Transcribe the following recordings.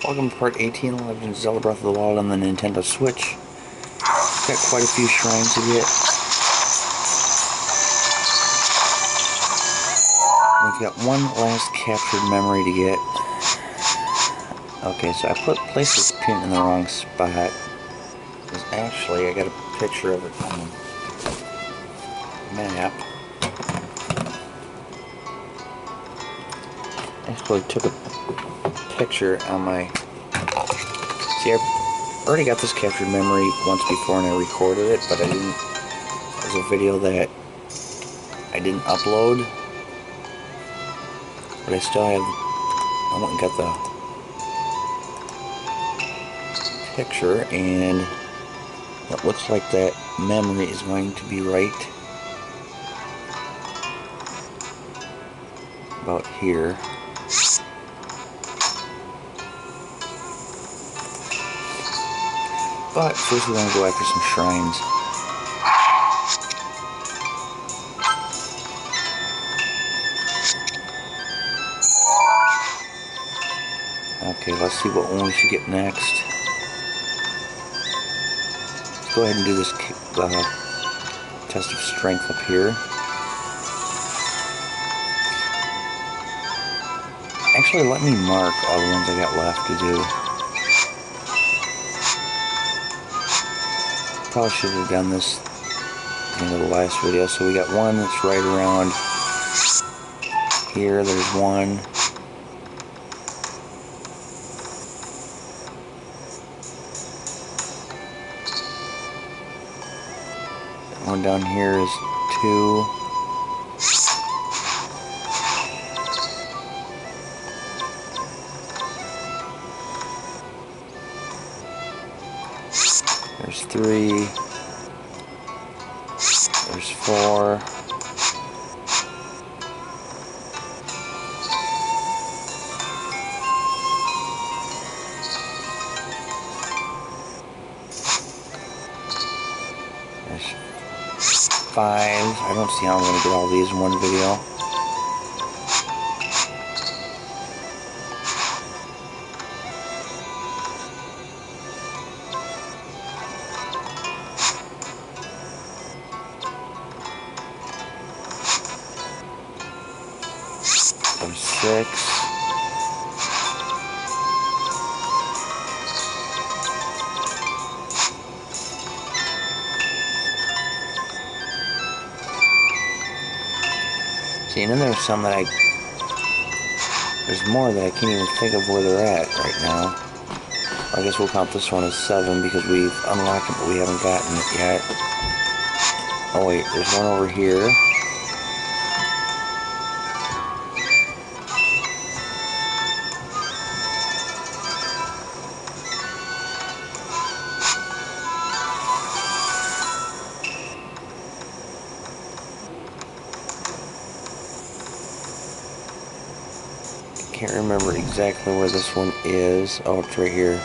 Welcome to part 18 of Legend of Zelda Breath of the Wild on the Nintendo Switch. Got quite a few shrines to get. We've got one last captured memory to get. Okay, so I placed this pin in the wrong spot. Because actually, I got a picture of it on the map. Actually took a picture on my... See, I already got this captured memory once before and I recorded it, but I didn't... There's a video that I didn't upload. But I still have... I went and got the picture, and it looks like that memory is going to be right about here. But first we want to go after some shrines. Okay, let's see what one we should get next. Let's go ahead and do this test of strength up here. Actually, let me mark all the ones I got left to do. Probably should have done this in the last video. So we got one that's right around here. There's one. One down here is 2. There's 3. There's 4. There's 5. I don't see how I'm going to get all these in one video. There's 6. See, and then there's some that there's more that I can't even think of where they're at right now. I guess we'll count this one as 7 because we've unlocked it, but we haven't gotten it yet. Oh wait, there's one over here. Can't remember exactly where this one is. Oh, it's right here. 8.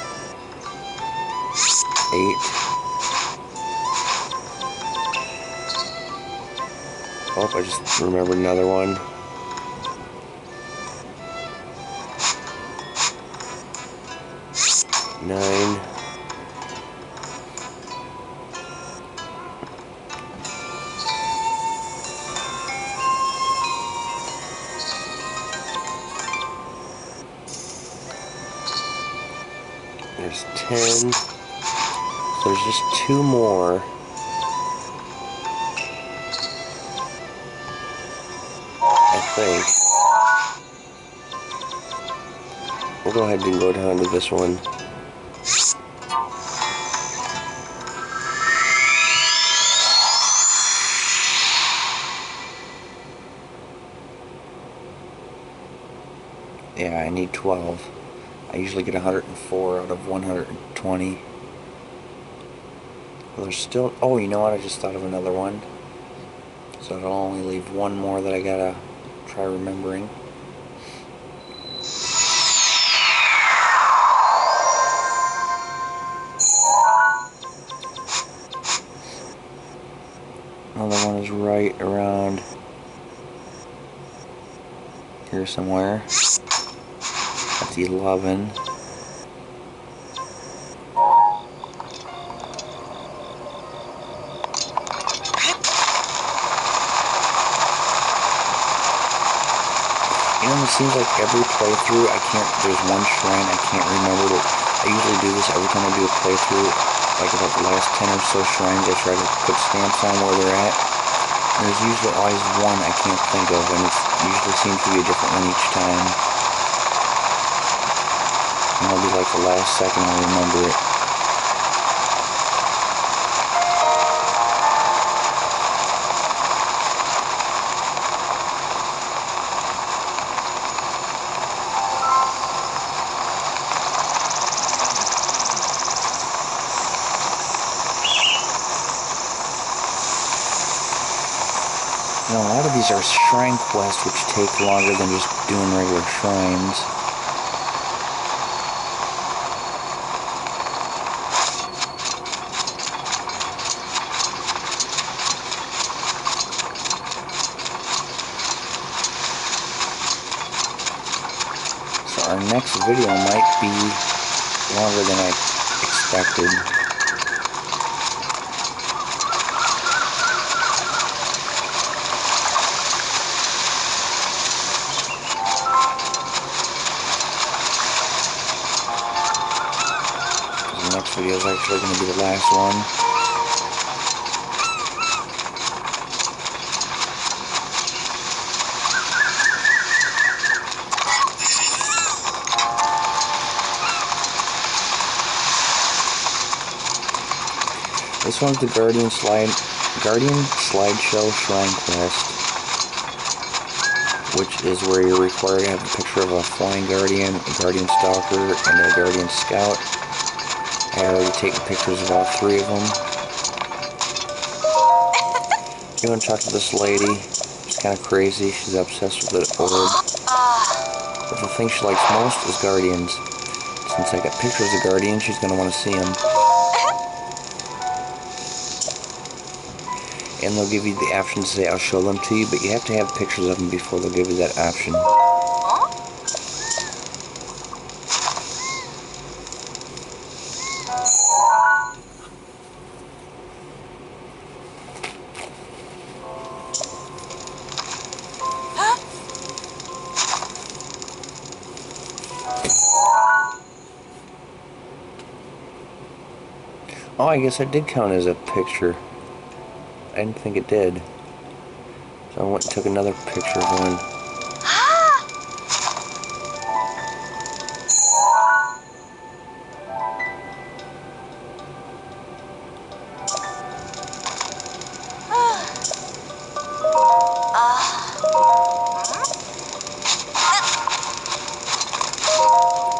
Oh, I just remembered another one. 9. There's 10. So there's just 2 more. I think. We'll go ahead and go down to this one. Yeah, I need 12. I usually get 104 out of 120. Well, there's still... Oh, you know what? I just thought of another one. So it'll only leave one more that I gotta try remembering. Another one is right around here somewhere. That's 11. seems like every playthrough, there's one shrine I can't remember. I usually do this every time I do a playthrough, like about the last 10 or so shrines, I try to put stamps on where they're at. And there's usually always one I can't think of, and it usually seems to be a different one each time. And it'll be like the last second I remember it. You know, a lot of these are shrine quests, which take longer than just doing regular shrines. So our next video might be longer than I expected. The next video is actually going to be the last one. This one's the Guardian Slideshow Shrine Quest, which is where you're required to have a picture of a Flying Guardian, a Guardian Stalker, and a Guardian Scout. I already taken pictures of all three of them. You want to talk to this lady? She's kind of crazy. She's obsessed with the orb. But the thing she likes most is Guardians. Since I got pictures of Guardians, she's going to want to see them. And they'll give you the option to say, I'll show them to you, but you have to have pictures of them before they'll give you that option. Oh, I guess that did count as a picture. I didn't think it did. So I went and took another picture of one.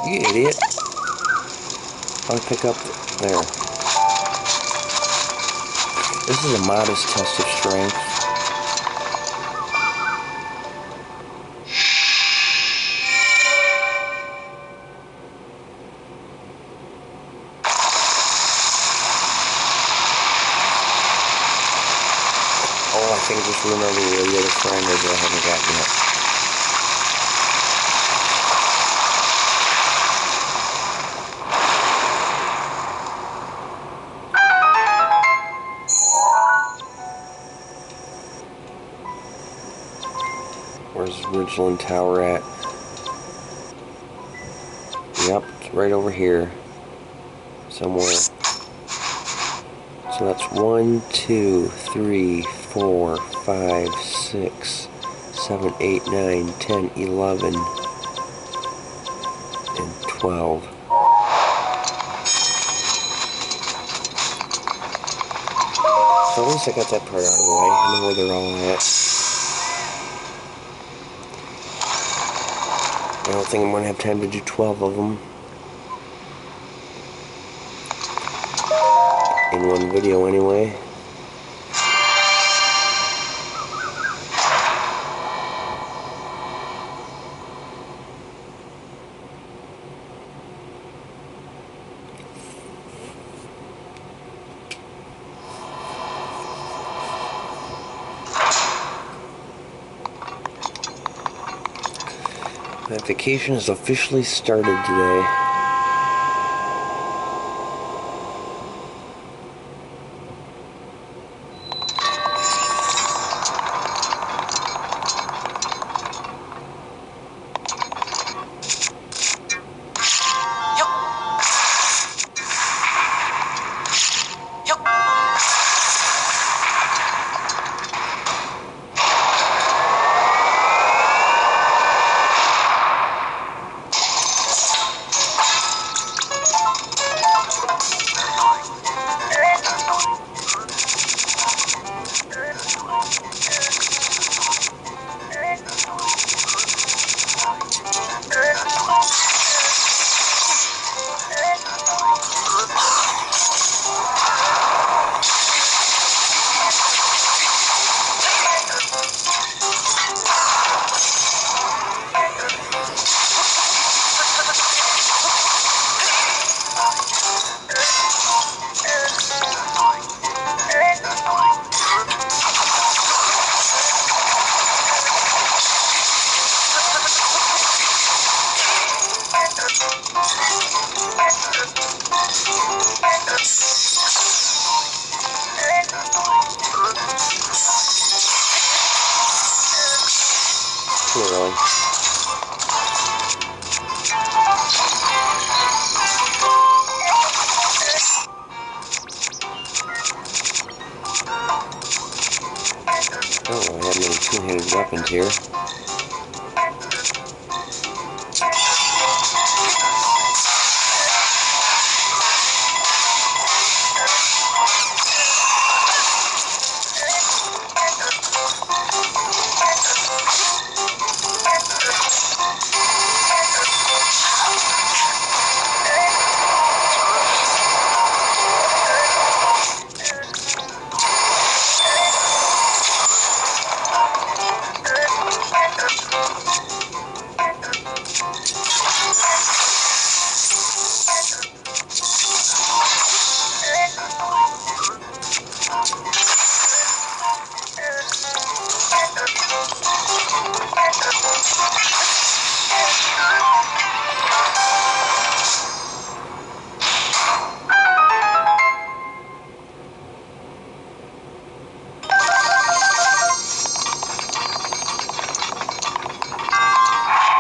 You idiot. I'll pick up there. This is a modest test of strength. Oh, I think I just remembered where the other friend is that I haven't gotten yet. Where's Ridgeland Tower at? Yep, it's right over here. Somewhere. So that's 1, 2, 3, 4, 5, 6, 7, 8, 9, 10, 11, and 12. So at least I got that part out of the way. I know where they're all at. I don't think I'm going to have time to do 12 of them in one video anyway. My vacation has officially started today. Too early. Don't really have many two-handed weapons here.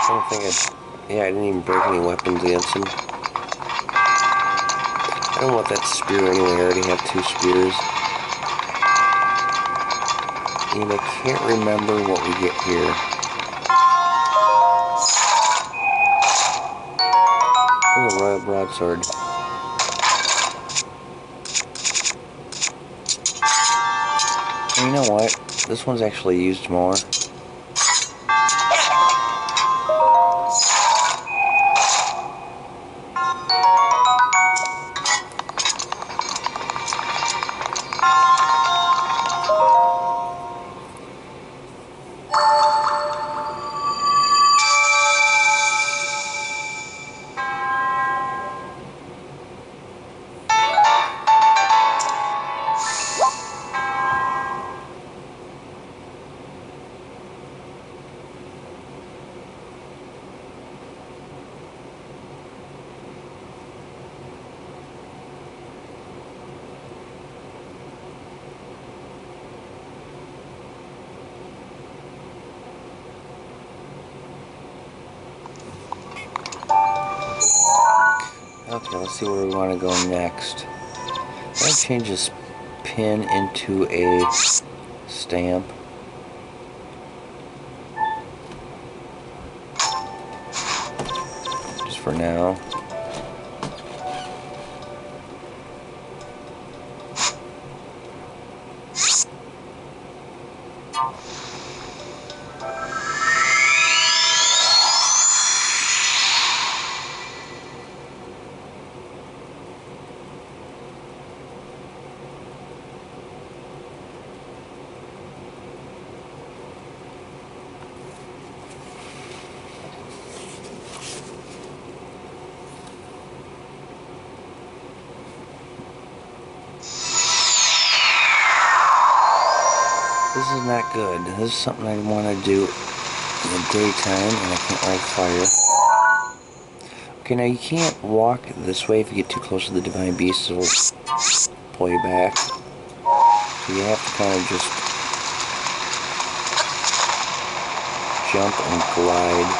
I don't think yeah, I didn't even break any weapons against him. I don't want that spear anyway, I already have 2 spears. And I can't remember what we get here. Oh, royal broadsword. And you know what? This one's actually used more. Okay, let's see where we want to go next. I'm going to change this pin into a stamp. Just for now. This is not good. This is something I want to do in the daytime, and I can't light fire. Okay, now you can't walk this way. If you get too close to the divine beast, it'll pull you back. So you have to kind of just jump and glide.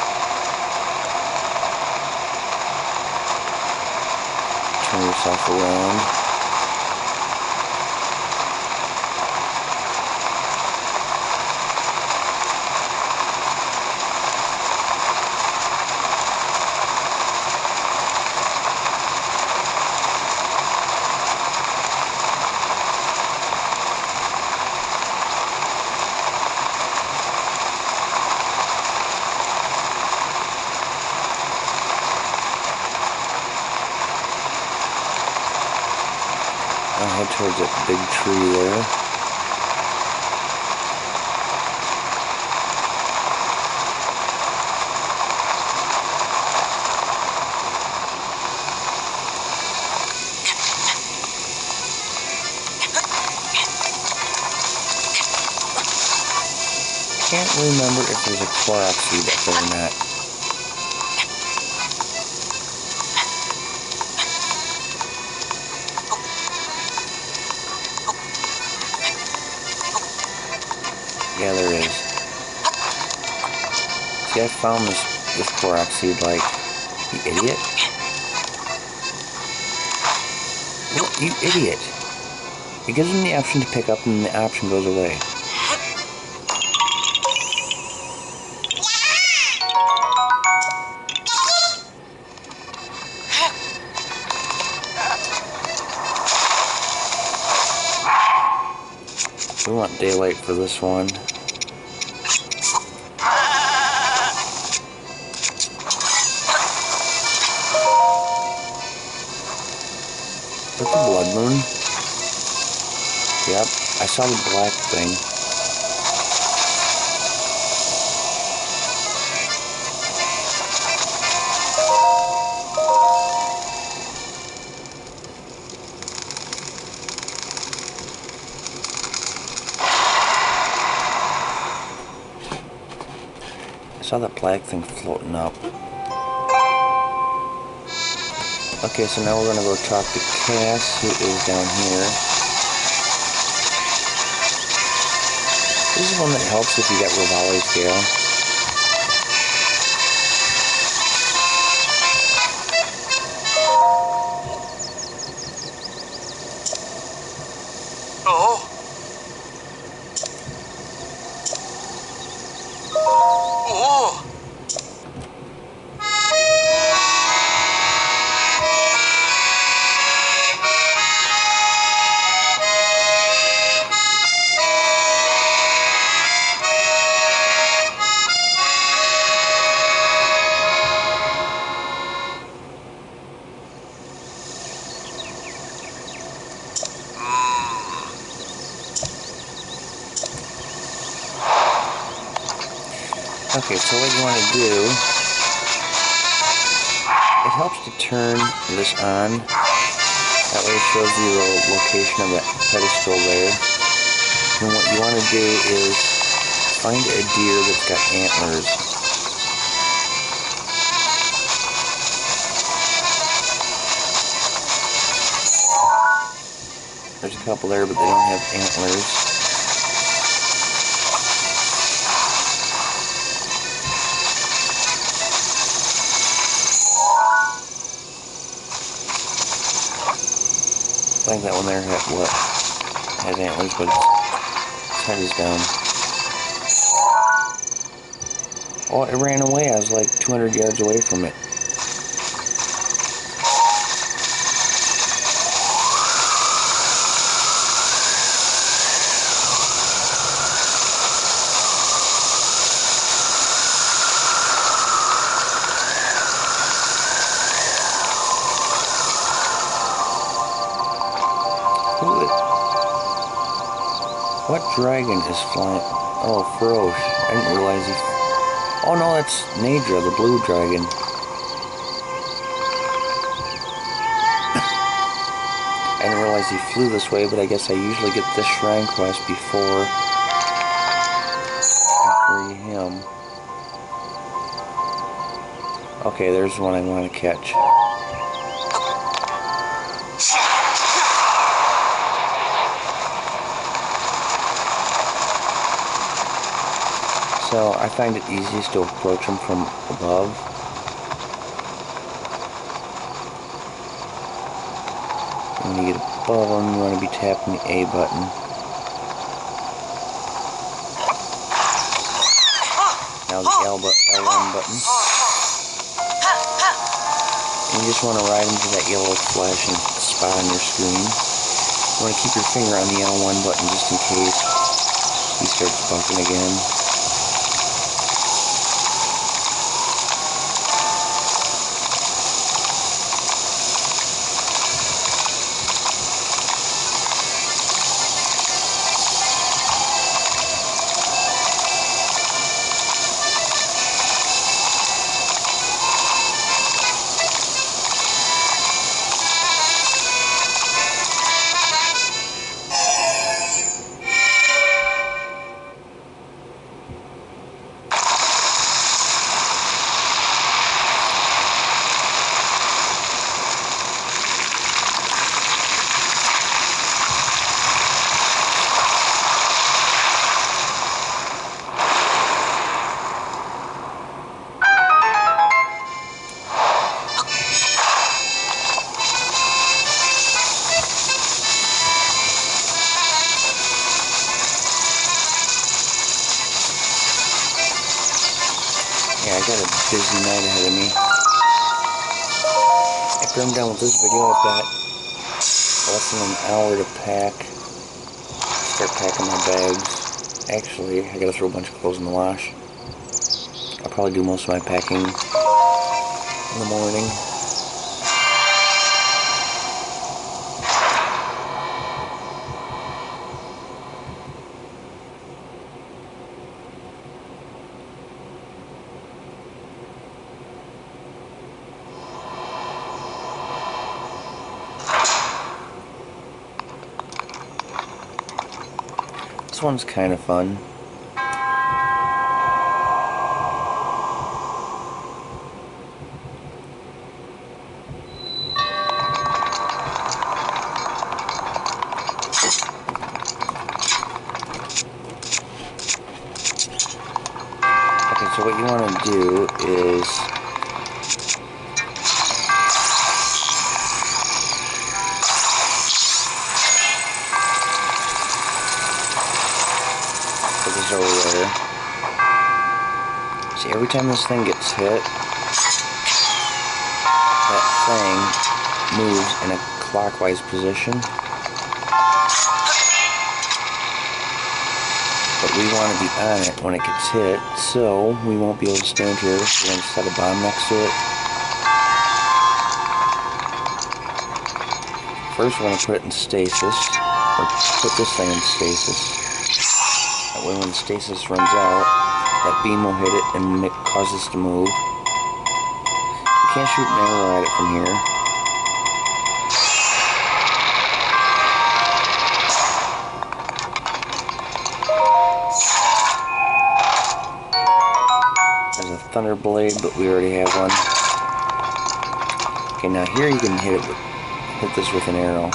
Turn yourself around. I'll head towards that big tree there. Can't remember if there's a Korok seed up there or not. See, I found this Korok seed, like, you idiot. What, you idiot. It gives them the option to pick up, and then the option goes away. We want daylight for this one. That's a blood moon. Yep, I saw the black thing. I saw that black thing floating up. Okay, so now we're gonna go talk to Cass, who is down here. This is one that helps if you get Rivali's Gale. Okay, so what you want to do, it helps to turn this on. That way it shows you the location of that pedestal there. And what you want to do is find a deer that's got antlers. There's a couple there, but they don't have antlers. I think that one there had antlers, but its head is down. Oh, it ran away. I was like 200 yards away from it. What dragon is flying? Oh, Frosh. I didn't realize he... Oh no, that's Nadra, the blue dragon. I didn't realize he flew this way, but I guess I usually get this shrine quest before I free him. Okay, there's one I want to catch. So I find it easiest to approach them from above. When you get above them, you want to be tapping the A button. Now the L1 button. And you just want to ride them to that yellow flashing spot on your screen. You want to keep your finger on the L1 button just in case he starts bumping again. night ahead of me. After I'm done with this video, I've got less than an hour to pack. Start packing my bags. Actually, I gotta throw a bunch of clothes in the wash. I'll probably do most of my packing in the morning. This one's kind of fun. Okay, so what you want to do is put this over there. See, every time this thing gets hit, that thing moves in a clockwise position. But we want to be on it when it gets hit, so we won't be able to stand here. We're going to set a bomb next to it. First we're going to put it in stasis, or put this thing in stasis. That way when the stasis runs out, that beam will hit it and cause this to move. You can't shoot an arrow at it from here. There's a thunder blade, but we already have one. Okay, now here you can hit this with an arrow.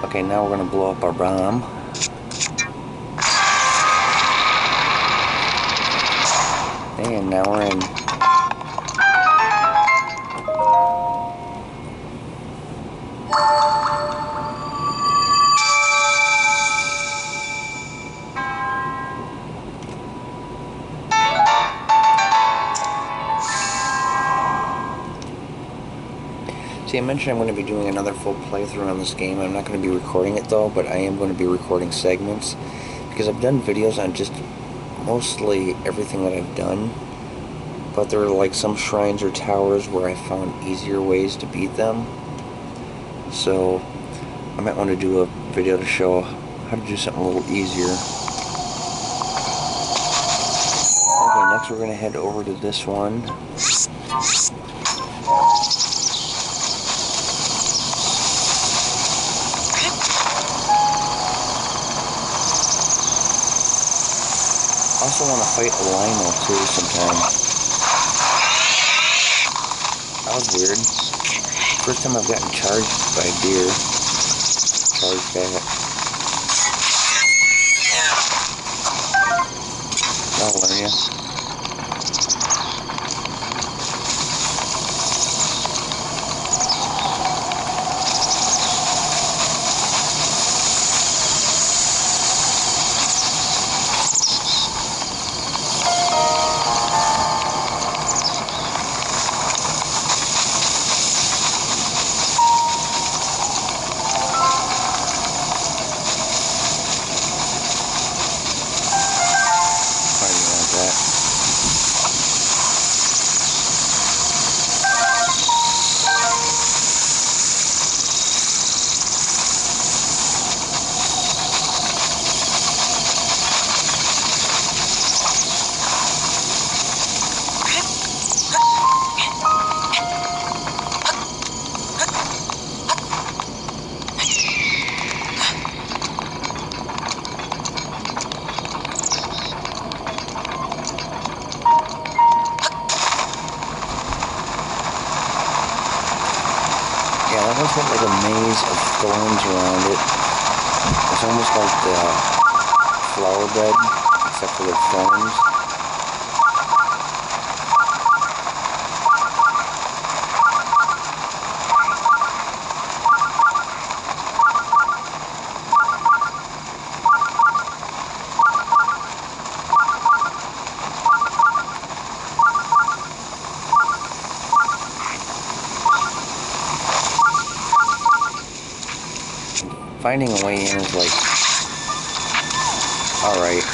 Okay, now we're going to blow up our bomb. And now we're in. See, I mentioned I'm going to be doing another full playthrough on this game. I'm not going to be recording it though, but I am going to be recording segments because I've done videos on just mostly everything that I've done, but there are like some shrines or towers where I found easier ways to beat them, so I might want to do a video to show how to do something a little easier. Okay, next we're going to head over to this one. I also want to fight a lino too sometime. That was weird. First time I've gotten charged by a deer. Charged back. That'll learn ya. It's got like a maze of thorns around it. It's almost like the flower bed, except for the thorns. Finding a way in is like, alright.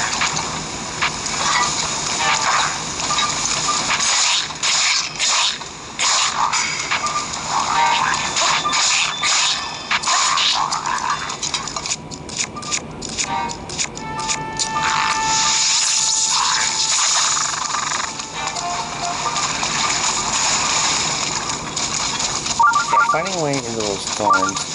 Yeah, finding a way into those thorns.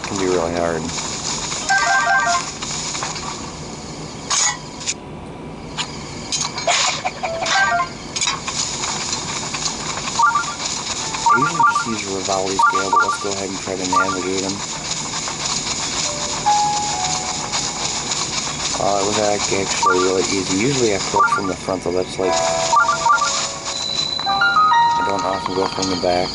Can be really hard. I usually just use a Rivali scale, but let's go ahead and try to navigate them. It was actually really easy. Usually I approach from the front, though. That's like, I don't often go from the back.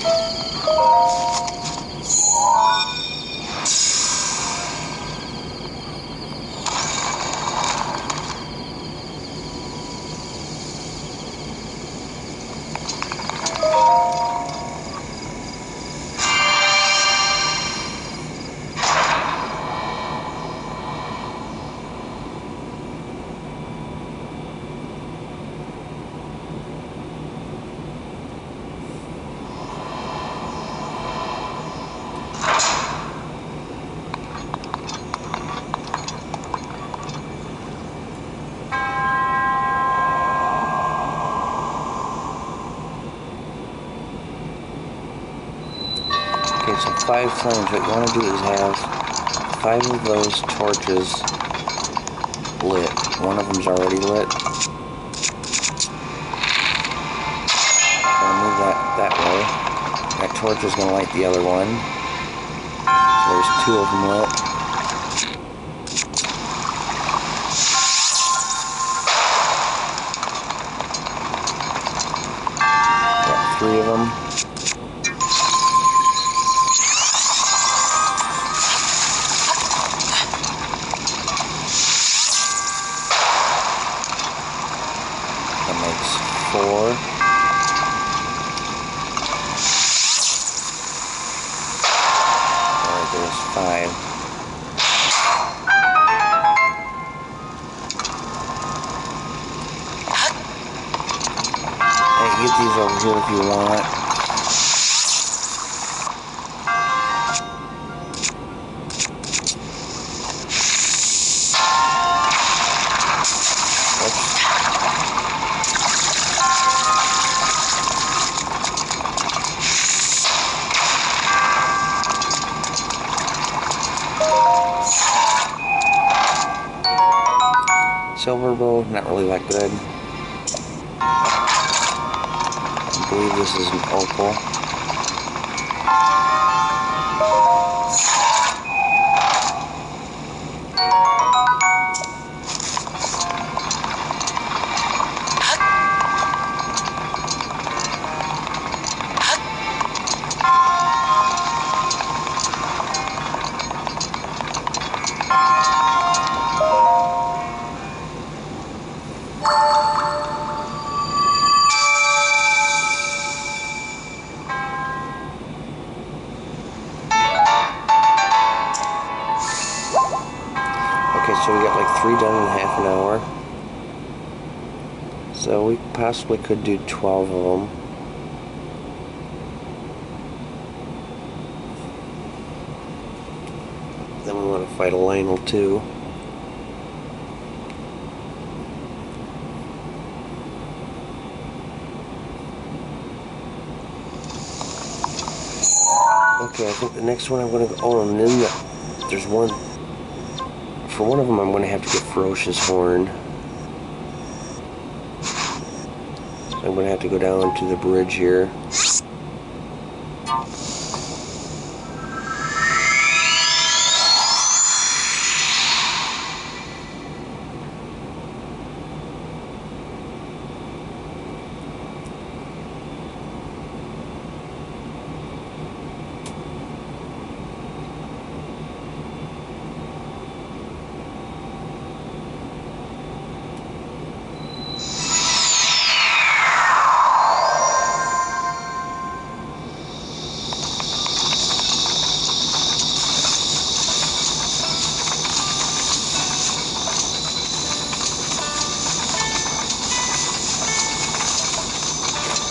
Okay, so 5 flames. What you want to do is have 5 of those torches lit. One of them's already lit. I'm gonna move that way. That torch is gonna light the other one. So there's 2 of them lit. Got 3 of them. That makes 4. Alright, there's 5. Hey, get these over here if you want. Silver bow, not really that good. I believe this is an opal. Okay, so we got like 3 done in half an hour. So we possibly could do 12 of them. Then we want to fight a Lionel too. Okay, I think the next one I'm going to go... Oh, and then there's one... For one of them, I'm going to have to get Ferocious Horn. So I'm going to have to go down to the bridge here.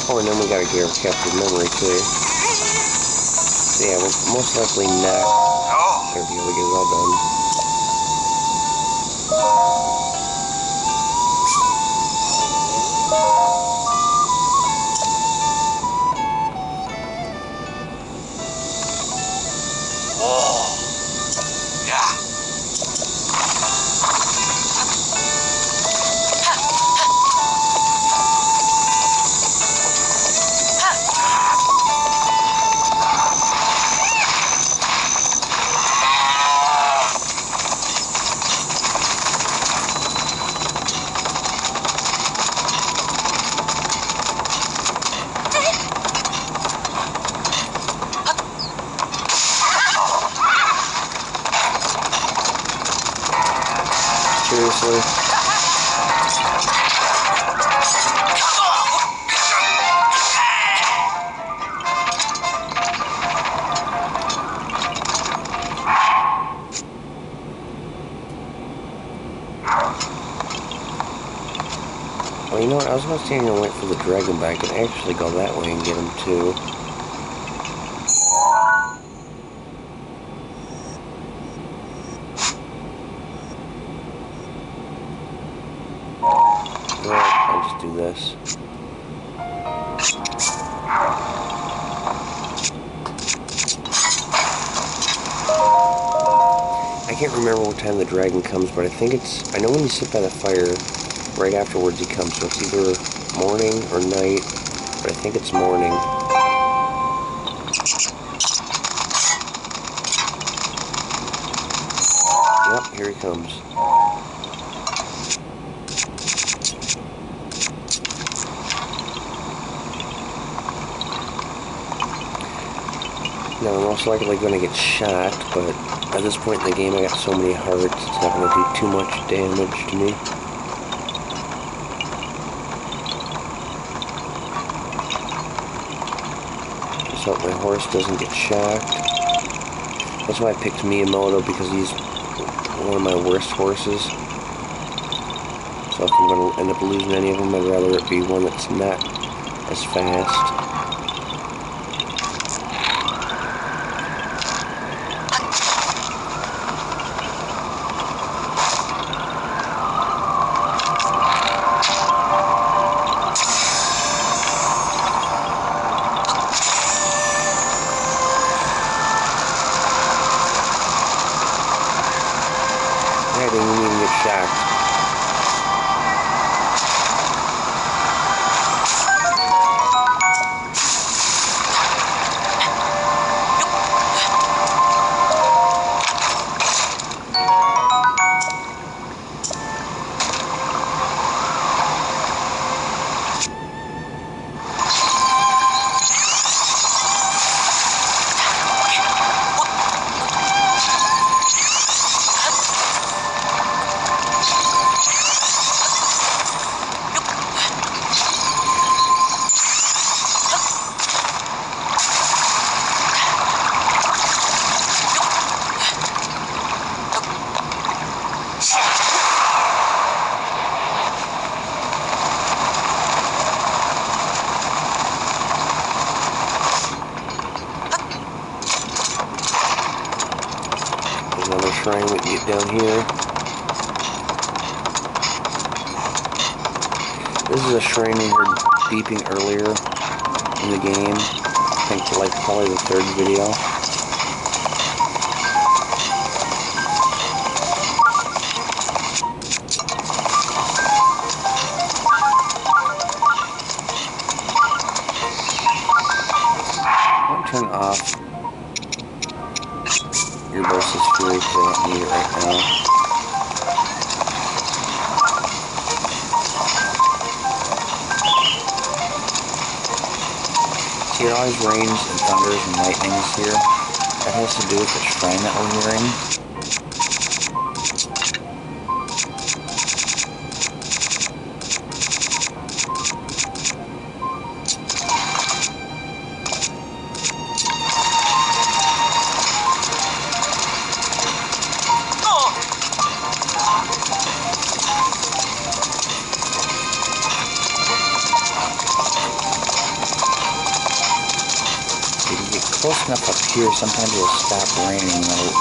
Oh, and then we gotta get our captured memory too. So yeah, we'll most likely not gonna be able to get it all done. Seriously? Well, you know what? I was going to stand here and wait for the dragon, but I could actually go that way and get him too. I'll just do this. I can't remember what time the dragon comes, but I think I know when you sit by the fire, right afterwards he comes, so it's either morning or night, but I think it's morning. Yep, here he comes. Now, I'm most likely going to get shot, but at this point in the game I got so many hearts, it's not going to do too much damage to me. Just hope my horse doesn't get shocked. That's why I picked Miyamoto, because he's one of my worst horses. So if I'm going to end up losing any of them, I'd rather it be one that's not as fast. I didn't even get shocked. Another shrine we can get down here. This is a shrine we heard beeping earlier in the game. I think like probably the third video. turn off your versus fury because I don't need it right now. See, it always rains and thunders and lightnings here. That has to do with the shrine that we're hearing. If you get close enough up here, sometimes it'll stop raining and it'll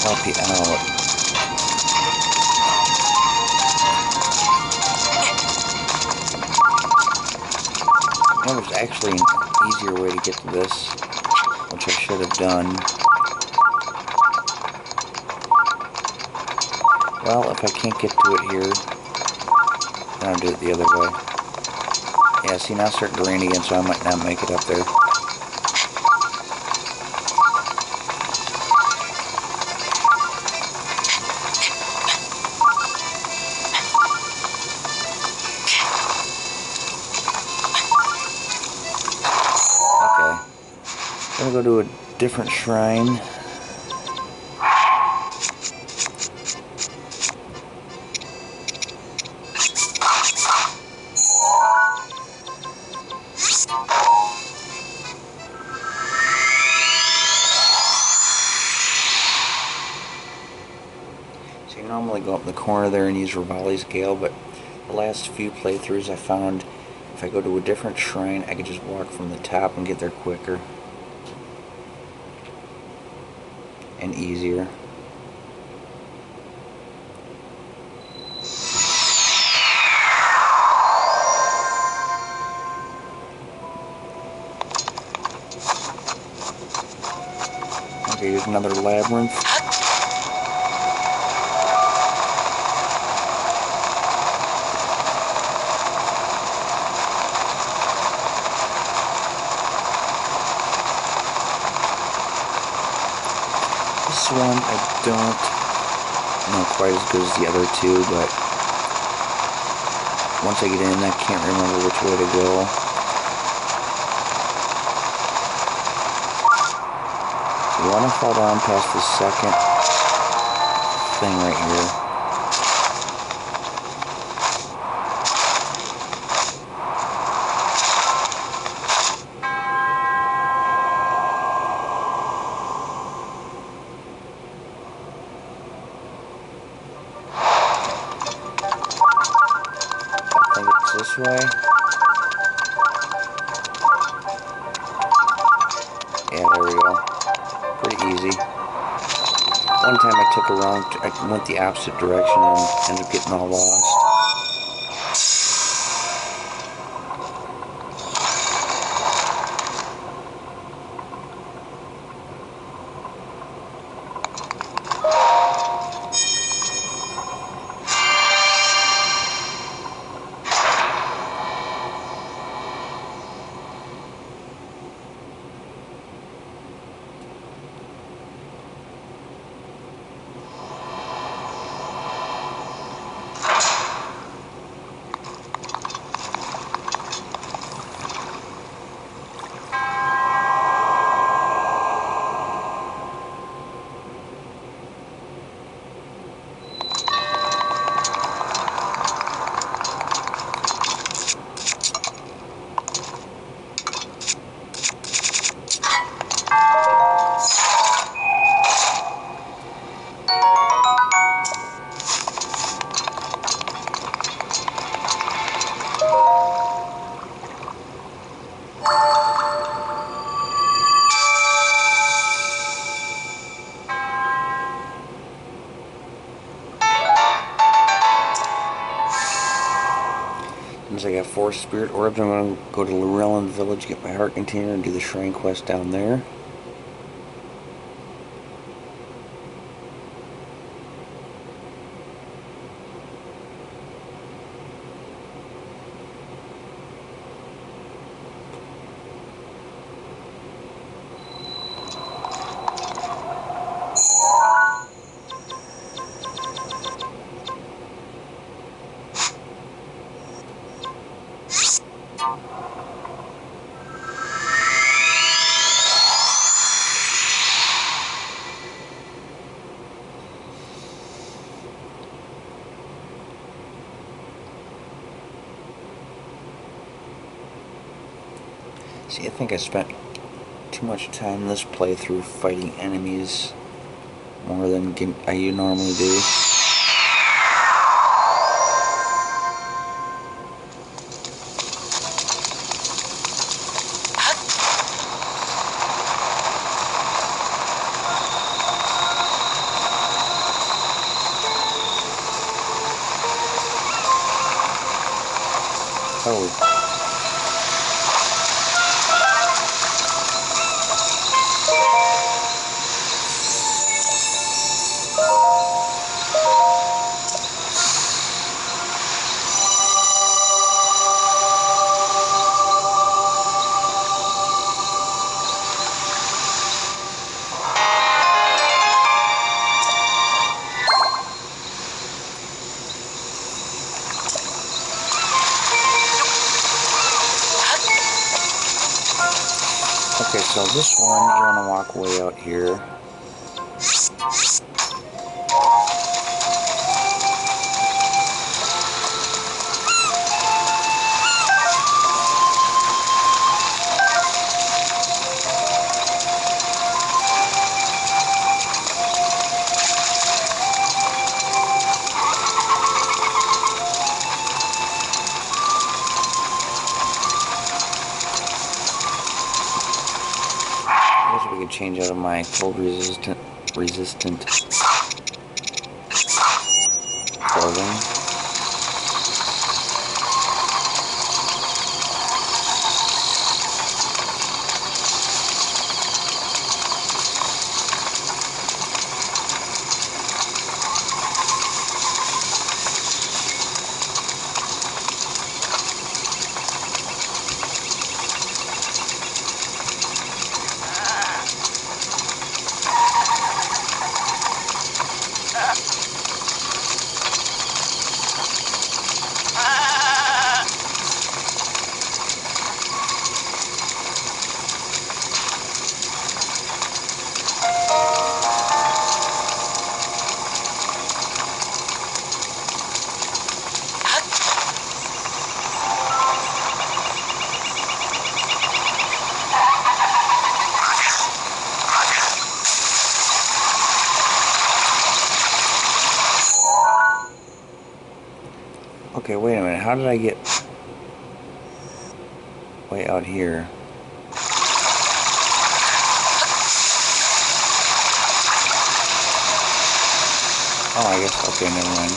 help you out. Well, there's actually an easier way to get to this, which I should have done. Well, if I can't get to it here, then I'll do it the other way. Yeah, see, now it's starting to rain again, so I might not make it up there. I'm gonna go to a different shrine. So you normally go up in the corner there and use Rivali's Gale, but the last few playthroughs I found if I go to a different shrine, I could just walk from the top and get there quicker and easier. Okay, here's another labyrinth. This one I don't know quite as good as the other two, but once I get in, I can't remember which way to go. You want to fall down past the second thing right here. I think it's this way. Yeah, there we go. Pretty easy. One time I took a wrong, I went the opposite direction and ended up getting all lost. Since I got 4 spirit orbs, I'm going to go to Lurelin Village, get my heart container, and do the shrine quest down there. See, I think I spent too much time this playthrough fighting enemies more than I normally do. Oh. Okay, so this one, you want to walk way out here. I guess we could change out of my cold resistant clothing. Okay, wait a minute. How did I get way out here? Oh, I guess, okay, never mind.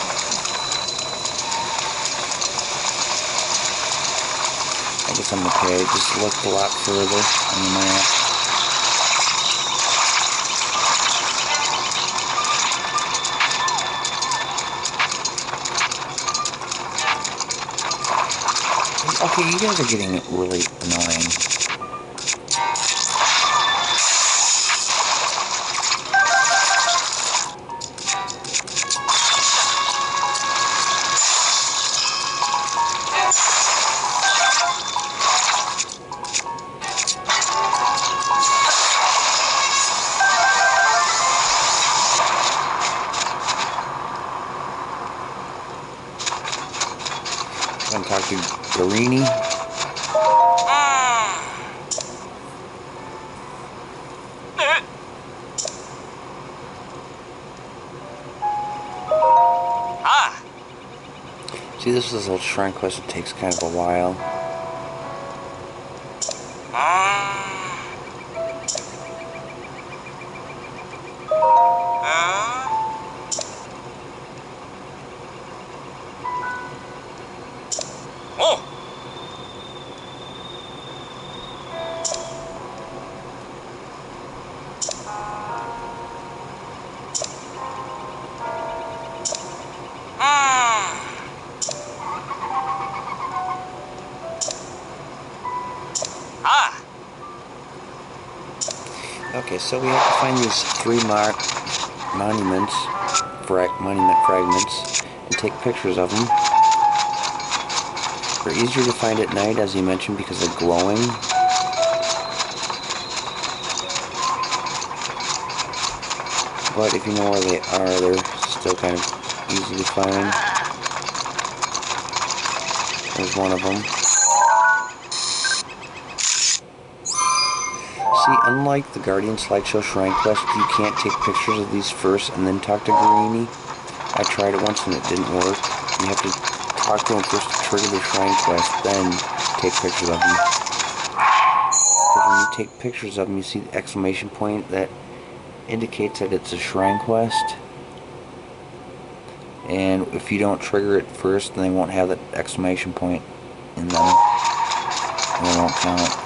I guess I'm okay. I just looked a lot further on the map. Okay, you guys are getting really annoying. I'm gonna talk to Garini. See, this is a little shrine quest. It takes kind of a while. Okay, so we have to find these 3 monument fragments and take pictures of them. They're easier to find at night, as you mentioned, because they're glowing. But if you know where they are, they're still kind of easy to find. There's one of them. See, unlike the Guardian Slideshow Shrine Quest, you can't take pictures of these first and then talk to Greenie. I tried it once and it didn't work. You have to talk to him first to trigger the Shrine Quest, then take pictures of him. Because when you take pictures of him, you see the exclamation point that indicates that it's a Shrine Quest. And if you don't trigger it first, then they won't have that exclamation point in them. And they won't count.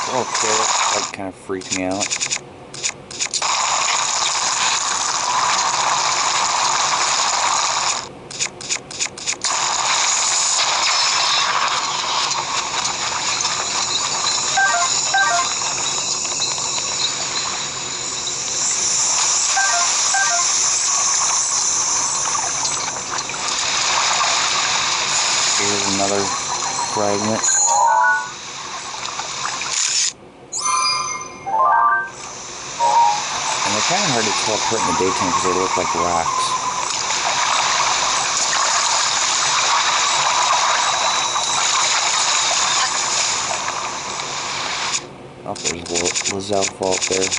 Okay, that kind of freaked me out. Here's another fragment. And they're kind of hard to tell apart in the daytime because they look like rocks. Oh, there's a Lizelle fault there.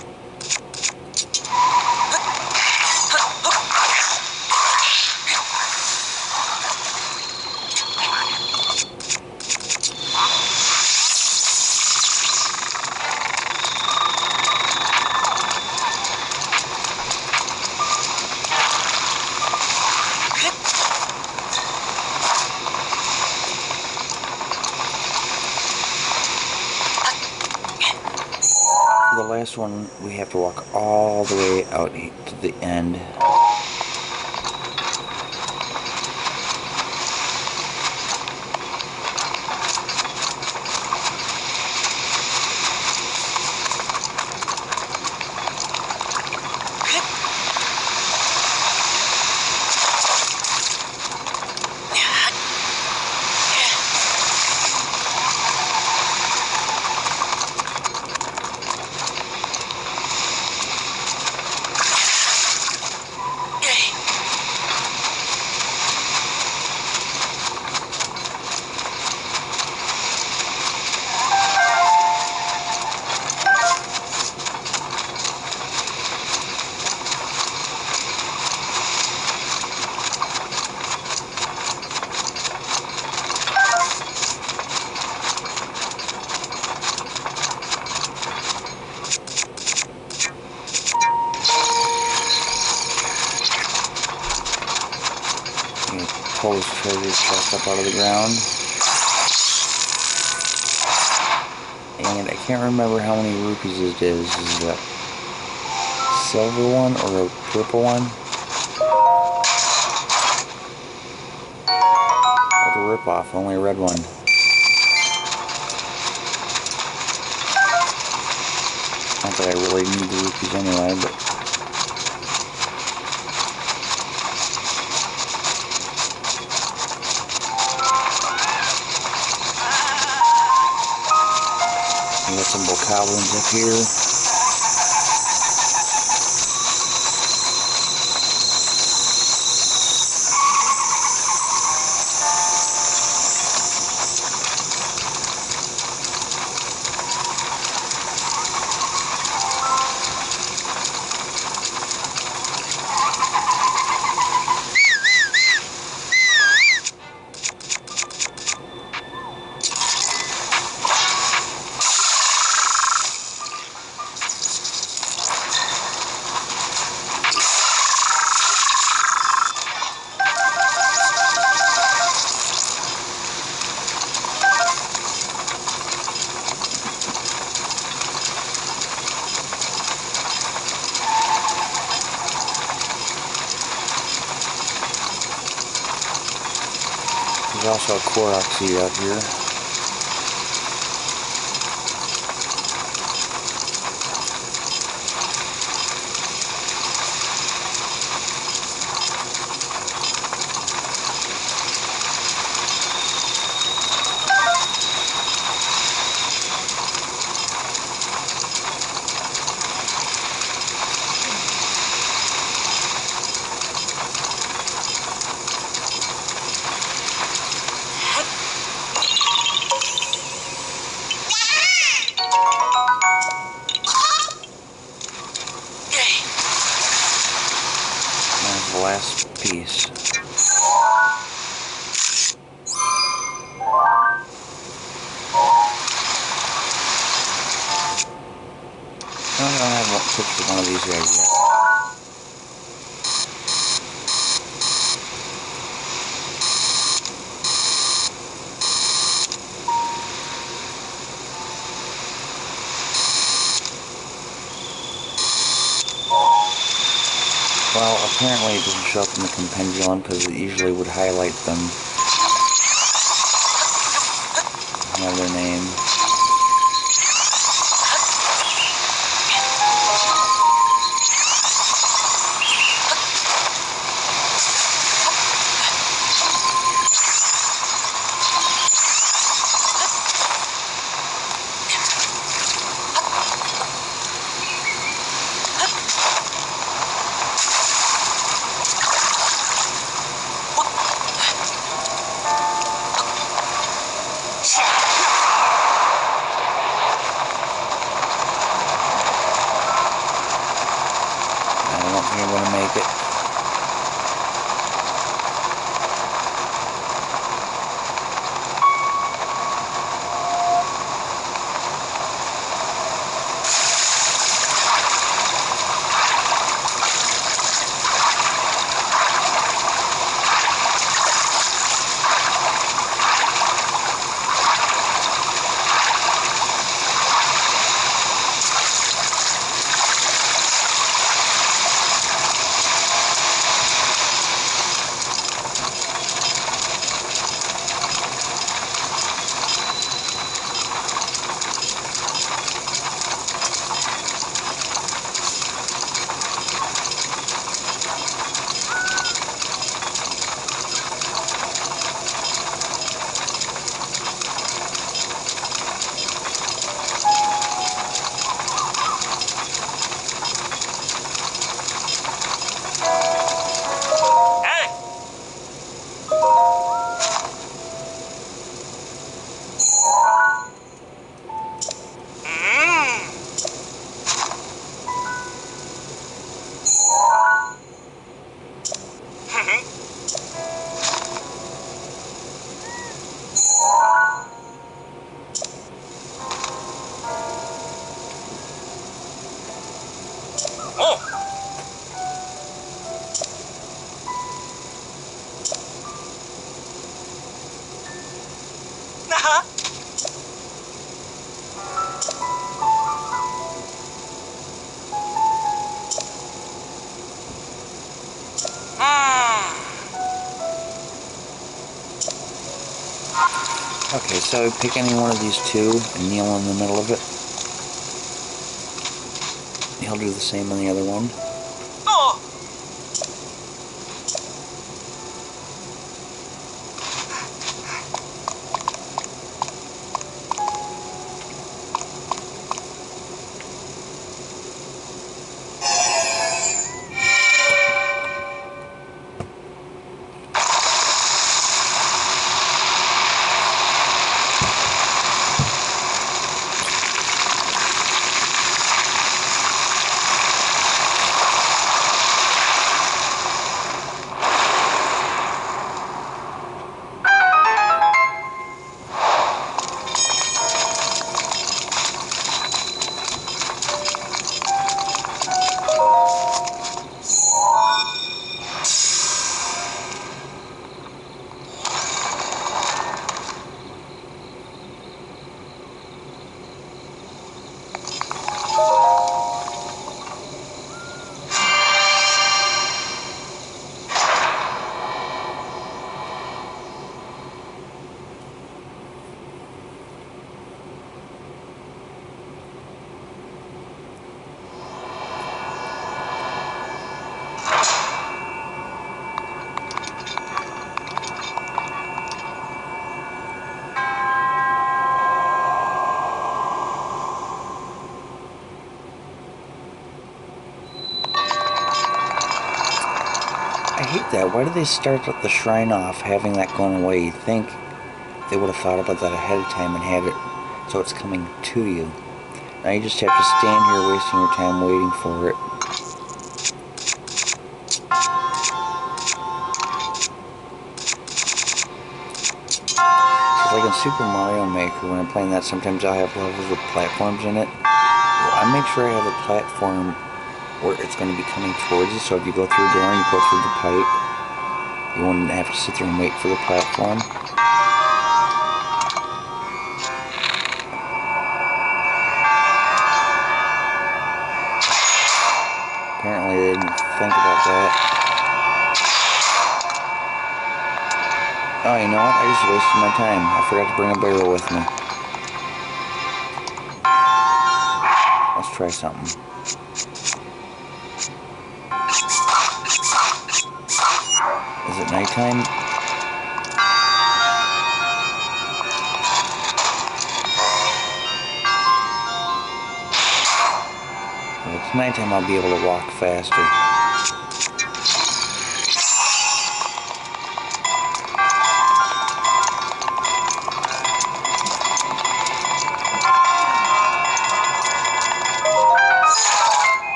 The last one, we have to walk all the way out to the end. Pull his treasure chest up out of the ground. And I can't remember how many rupees it is. Is it a silver one or a purple one? What a rip-off, only a red one. Not that I really need the rupees anyway, but... We got some bokoblins up here. There's also a Korok seed out here. last piece. I don't have a picture of one of these guys yet. Well, apparently it doesn't show up in the compendium because it usually would highlight them. Have their name. I don't think I'm going to make it. Okay, so pick any one of these two and kneel in the middle of it. He'll do the same on the other one. I hate that. Why did they start the shrine off having that going away? You'd think they would have thought about that ahead of time and had it so it's coming to you. Now you just have to stand here wasting your time waiting for it. Super Mario Maker, when I'm playing that, sometimes I'll have levels with platforms in it. Well, I make sure I have the platform where it's going to be coming towards you, so if you go through a door and you go through the pipe, you won't have to sit there and wait for the platform. Apparently they didn't think about that. Oh, you know what? I just wasted my time. I forgot to bring a barrel with me. Let's try something. Is it nighttime? If it's nighttime, I'll be able to walk faster.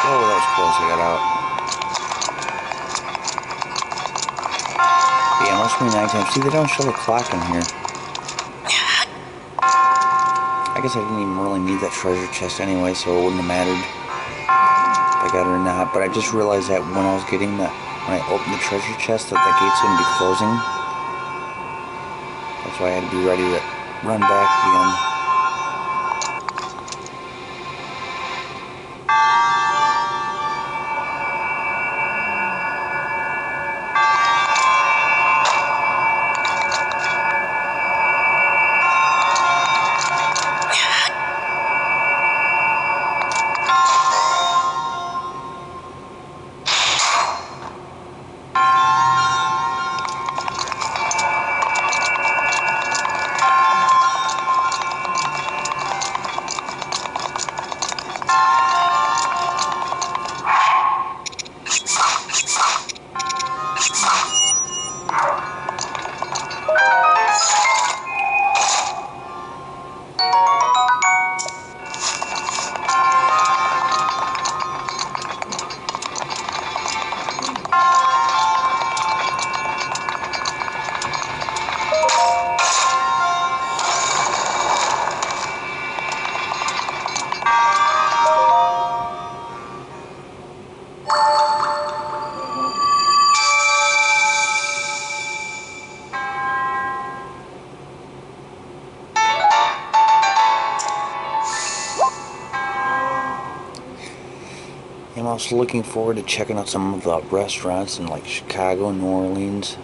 Oh, that was close. I got out. Yeah, it must be nighttime. See, they don't show the clock in here. I guess I didn't even really need that treasure chest anyway, so it wouldn't have mattered if I got it or not. But I just realized that when I was getting when I opened the treasure chest, that the gate's going to be closing. That's why I had to be ready to run back again. I'm also looking forward to checking out some of the restaurants in like Chicago and New Orleans.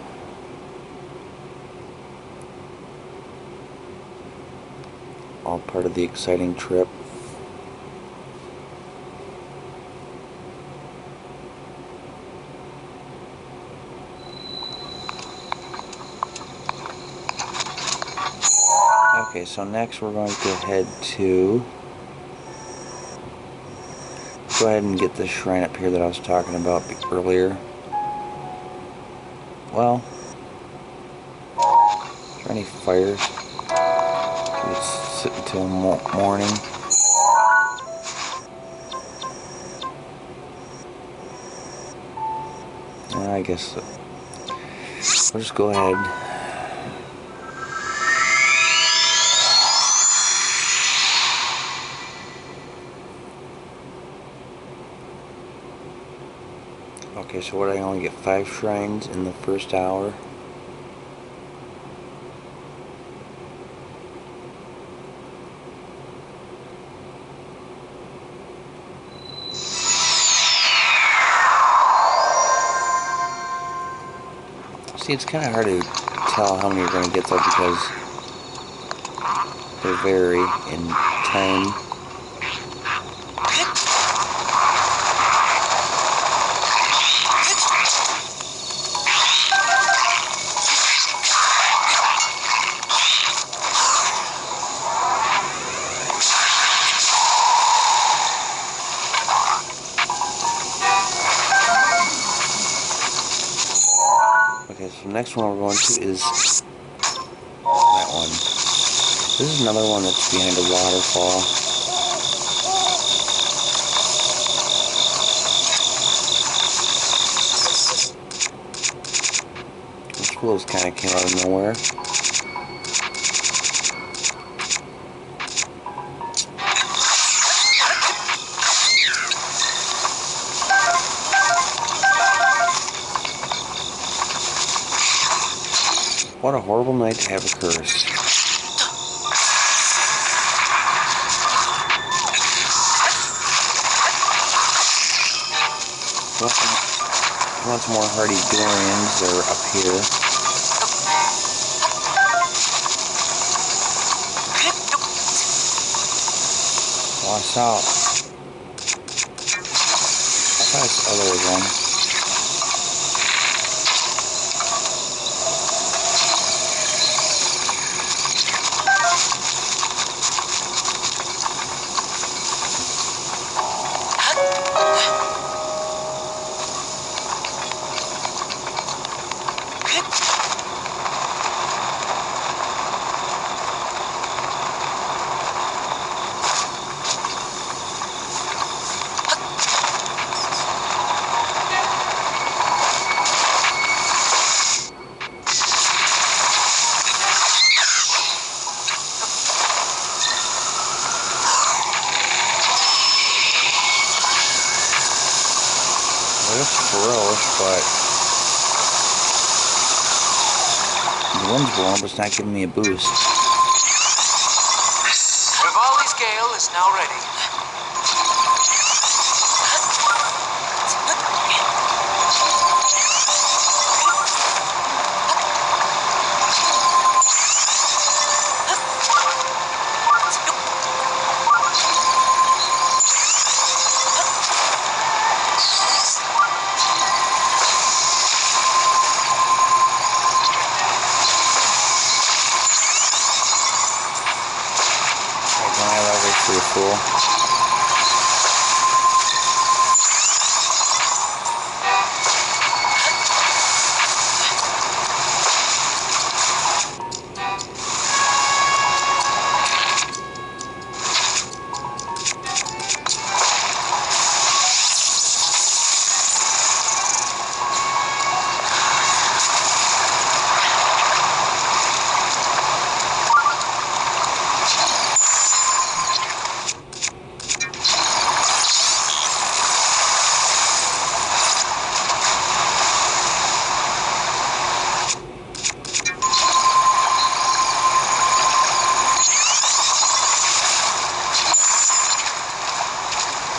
All part of the exciting trip. Okay, so next we're going to head to... Go ahead and get this shrine up here that I was talking about earlier. Well, is there any fires? Should we sit until morning? I guess so. We'll just go ahead. Okay, so what, I only get 5 shrines in the first hour. See, it's kind of hard to tell how many you're going to get though, because they vary in time. Okay, so the next one we're going to is that one. This is another one that's behind a waterfall. tools kind of came out of nowhere. What a horrible night to have a curse. He wants more hardy durians. They're up here. Lost out. I thought I saw there was one. It's ferocious, but the wind's blowing, but it's not giving me a boost. Rivali's Gale is now ready. Pretty cool.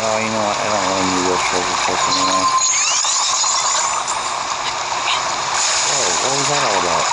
Oh, you know what? I don't really need those treasure chests anymore. Whoa, what was that all about?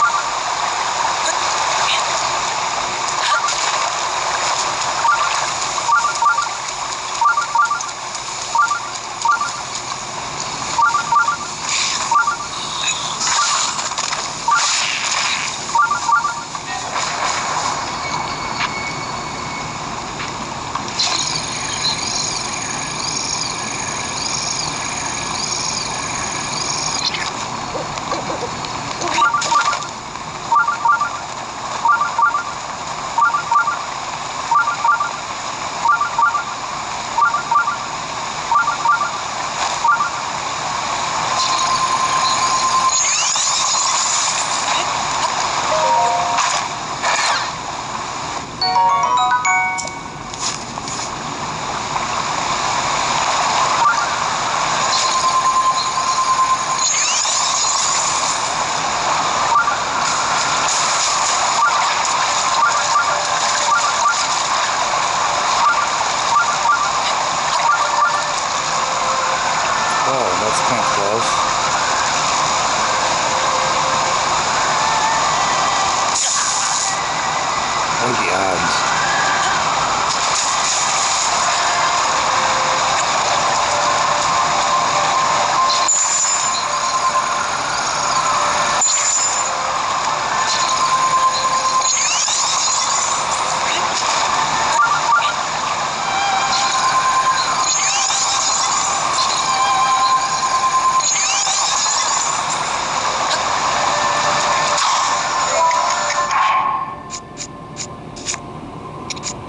What are the odds?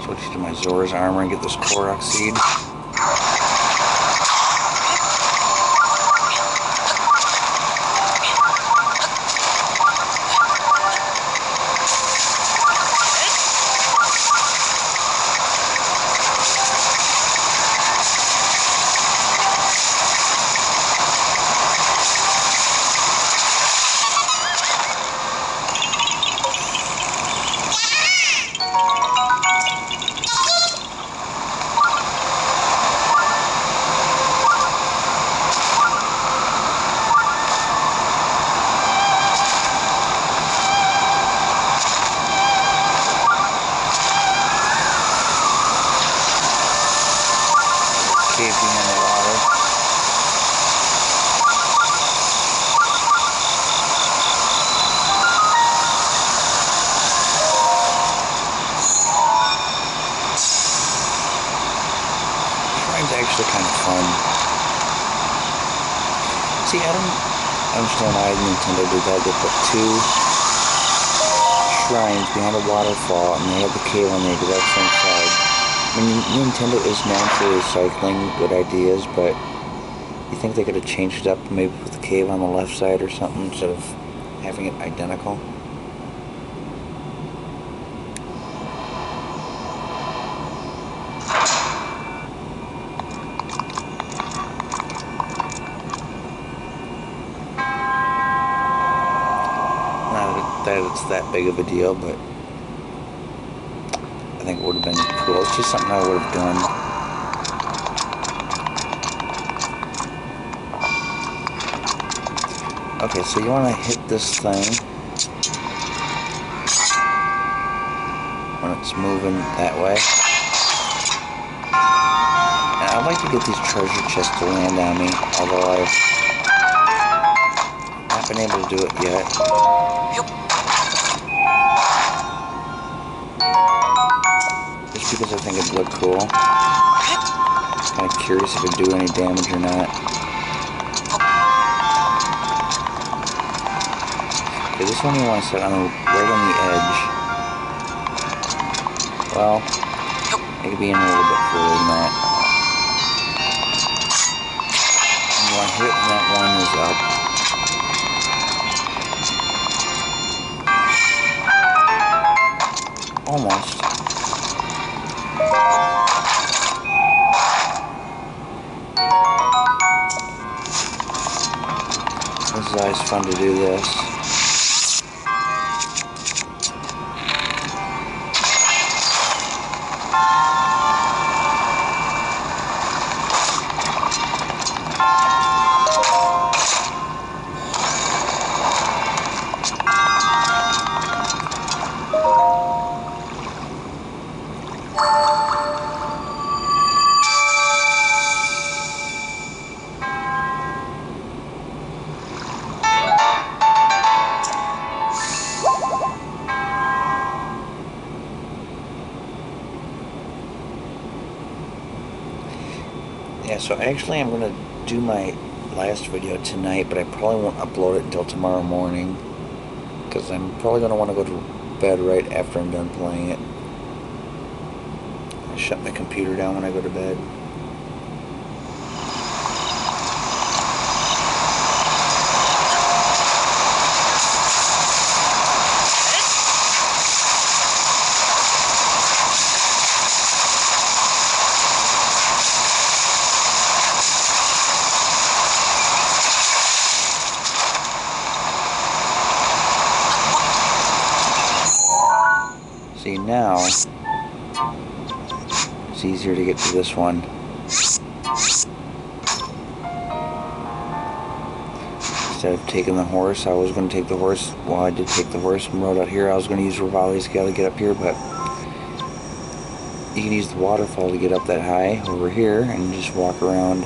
Switch to my Zora's armor and get this Korok seed. See, I don't understand why Nintendo did that. They put 2 shrines behind a waterfall, and they have the cave on the exact same side. I mean, Nintendo is known for recycling good ideas, but you think they could have changed it up, maybe put the cave on the left side or something, instead of having it identical? Not that it's that big of a deal, but I think it would have been cool. It's just something I would have done. Okay, so you want to hit this thing when it's moving that way. And I'd like to get these treasure chests to land on me, although I've not been able to do it yet. Just because I think it'd look cool. Kind of curious if it'd do any damage or not. Okay, this one you want to set on right on the edge. Well, it could be in a little bit further than that. And you want to hit it when that one is up. Almost. This is always fun to do this. Yeah, so actually I'm going to do my last video tonight, but I probably won't upload it until tomorrow morning, because I'm probably going to want to go to bed right after I'm done playing it. I shut my computer down when I go to bed. See, now it's easier to get to this one. Instead of taking the horse, I was going to take the horse. Well, I did take the horse and rode out here. I was going to use Rivali's scale to get up here, but you can use the waterfall to get up that high over here and just walk around.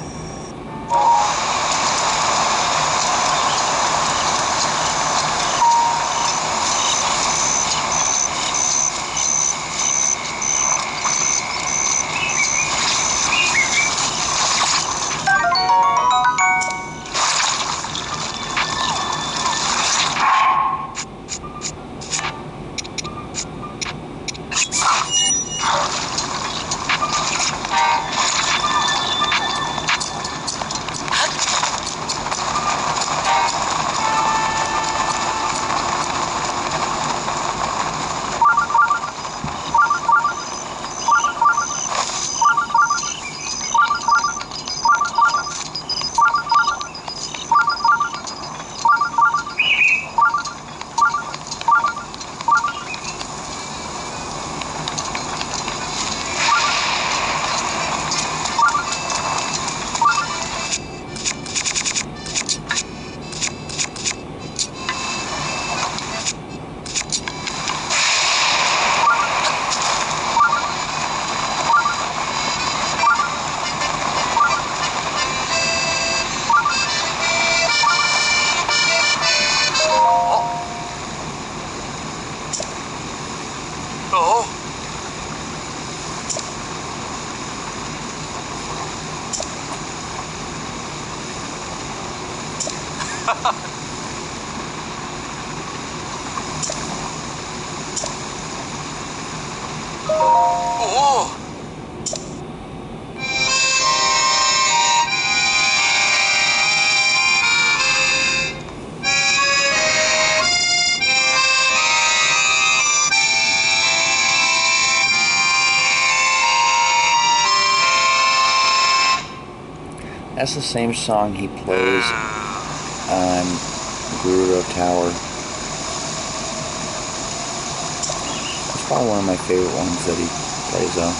That's the same song he plays on Gerudo Tower. It's probably one of my favorite ones that he plays though.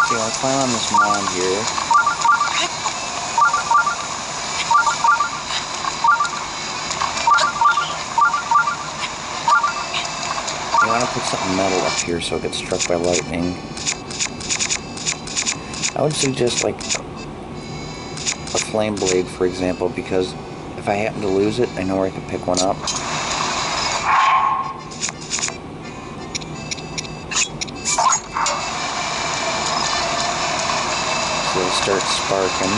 Okay, I'll climb on this mound here. You want to put something metal up here so it gets struck by lightning. I would suggest like a flame blade, for example, because if I happen to lose it, I know where I can pick one up. So it'll start sparking.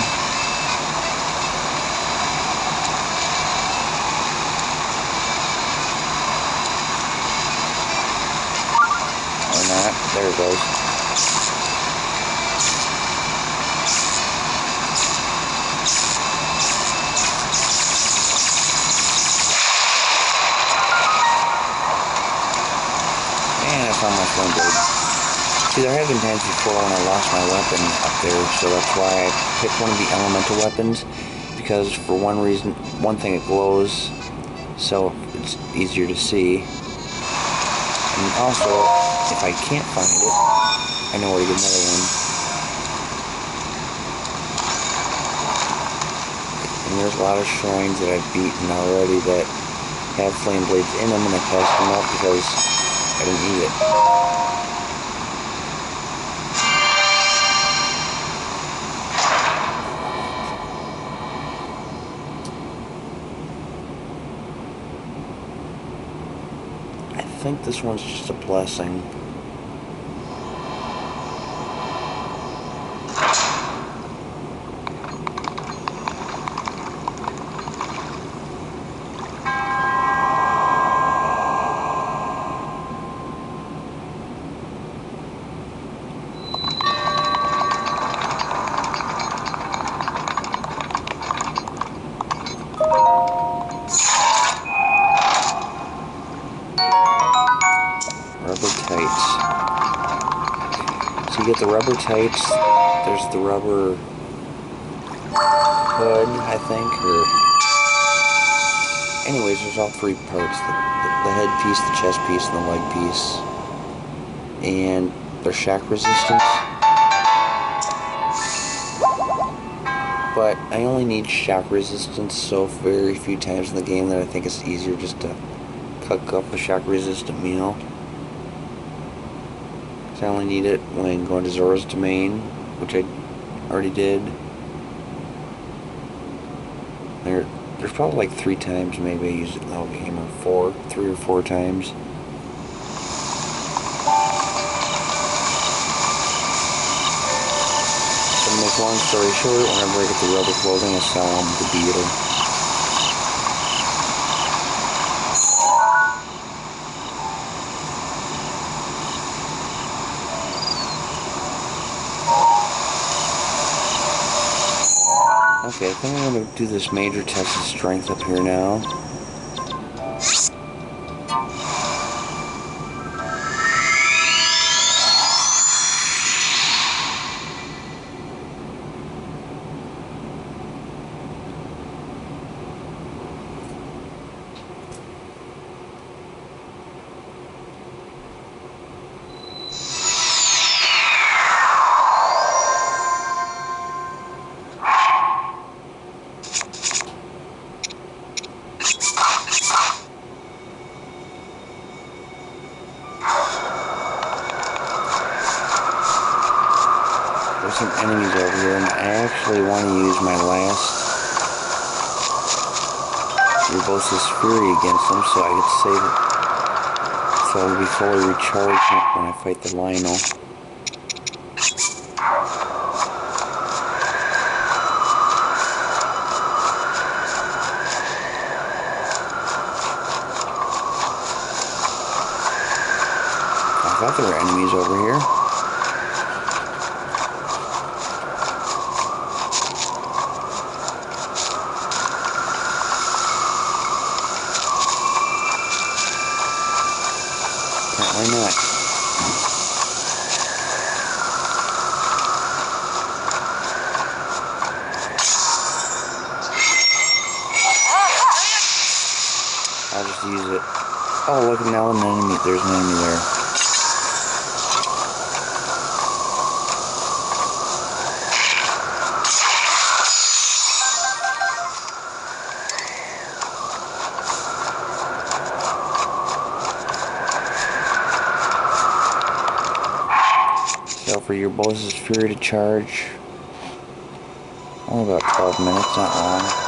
Or not. There it goes. And I found my flame blade. See, there have been times before when I lost my weapon up there, so that's why I picked one of the elemental weapons, because for one thing it glows, so it's easier to see. And also, if I can't find it, I know where to get another one. And there's a lot of shrines that I've beaten already that have flame blades in them, and I passed them up because I didn't need it. I think this one's just a blessing. Rubber tights. So you get the rubber tights, there's the rubber hood, I think, or... Anyways, there's all three parts. The head piece, the chest piece, and the leg piece. And they're shock resistant. But I only need shock resistance so very few times in the game that I think it's easier just to cook up a shock resistant meal. I only need it when going to Zora's Domain, which I already did. There's probably like 3 times maybe I used it in the whole game, or 3 or 4 times. So to make long story short, whenever I get the rubber clothing, I sell them the beetle. Okay, I think I'm going to do this major test of strength up here now. There's some enemies over here, and I actually want to use my last Revolsus Fury against them so I could save it. So I'll be fully recharged when I fight the Lionel. I thought there were enemies over here. Why not? I'll just use it. Oh, look, now an enemy. There's an enemy there. So for your boss's fury to charge, only about 12 minutes, not long.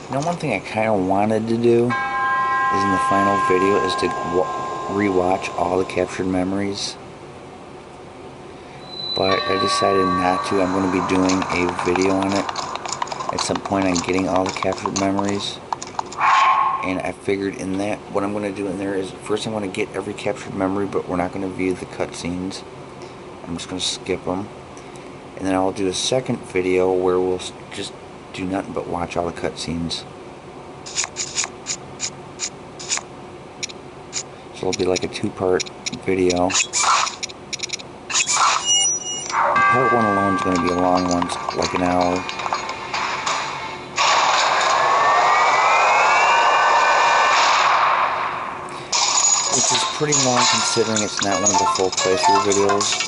You know, one thing I kind of wanted to do is in the final video is to rewatch all the captured memories, but I decided not to. I'm going to be doing a video on it at some point on getting all the captured memories, and I figured in that what I'm going to do in there is first I want to get every captured memory, but we're not going to view the cutscenes. I'm just going to skip them, and then I'll do a second video where we'll just do nothing but watch all the cutscenes. So it'll be like a two-part video. Part one alone is going to be a long one, like an hour. Which is pretty long considering it's not one of the full playthrough videos.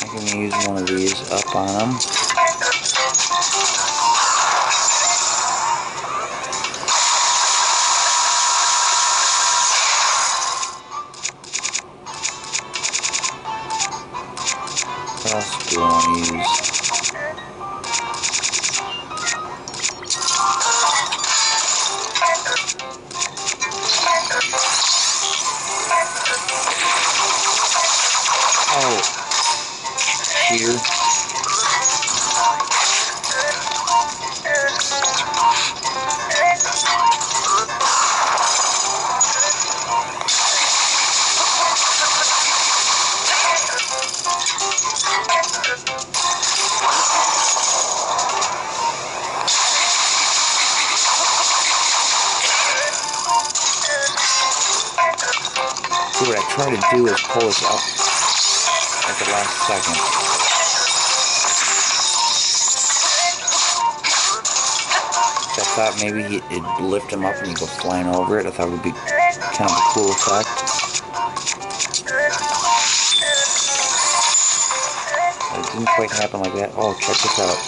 I'm going to use one of these up on them. What else do I want to use? Oh, here. See, what I try to do is pull this up at the last second. So I thought maybe it'd lift him up and he'd go flying over it. I thought it would be kind of a cool effect. But it didn't quite happen like that. Oh, check this out.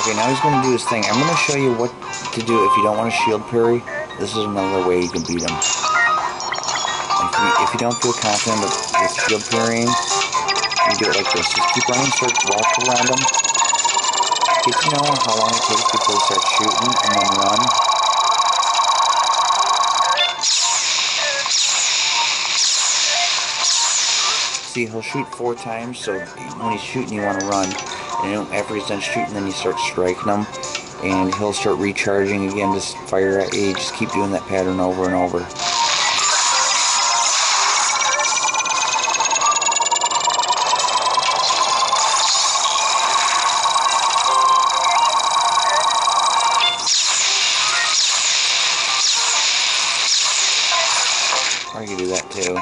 Okay, now he's going to do his thing. I'm going to show you what to do if you don't want to shield parry. This is another way you can beat him. If you don't feel confident with shield parrying, you do it like this. Just keep running, walk around him. Get to know how long it takes before he starts shooting, and then run. See, he'll shoot 4 times, so when he's shooting, you want to run. And after he's done shooting, then you start striking him. And he'll start recharging again to fire at you. Just keep doing that pattern over and over. Or you can do that too.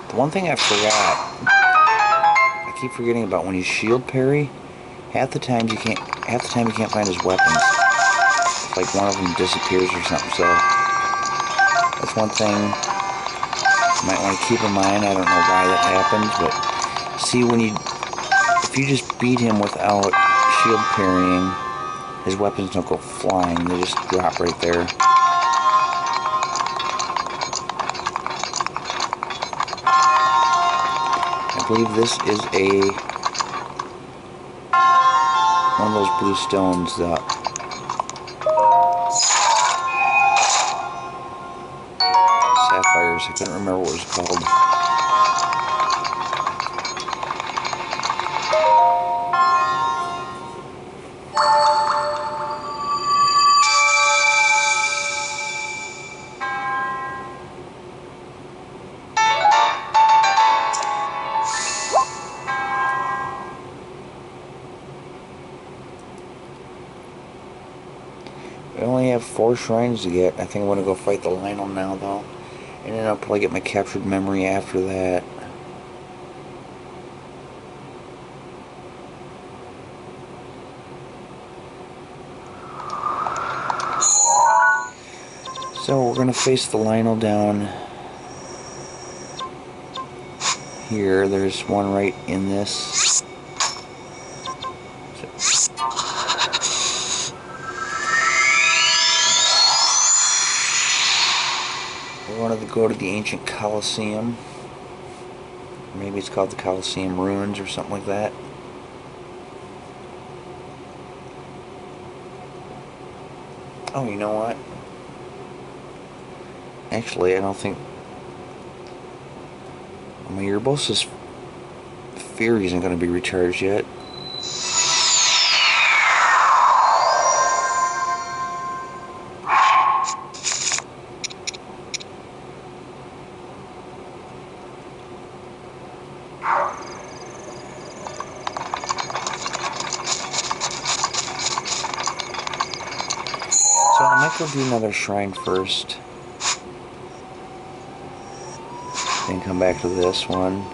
The one thing I forgot, I keep forgetting about when you shield parry, half the time you can't find his weapons. It's like one of them disappears or something, so that's one thing you might want to keep in mind. I don't know why that happens, but see, if you just beat him without shield parrying, his weapons don't go flying, they just drop right there. I believe this is one of those blue stones, sapphires. I couldn't remember what it was called. I only have 4 shrines to get. I think I'm going to go fight the Lionel now, though. And then I'll probably get my captured memory after that. So we're going to face the Lionel down here. There's one right in this. We wanted to go to the ancient Colosseum. Maybe it's called the Colosseum Ruins or something like that. Oh, you know what? Actually, I don't think... I mean, Urbosa's Fury isn't going to be recharged yet. So I might go do another shrine first. Then come back to this one.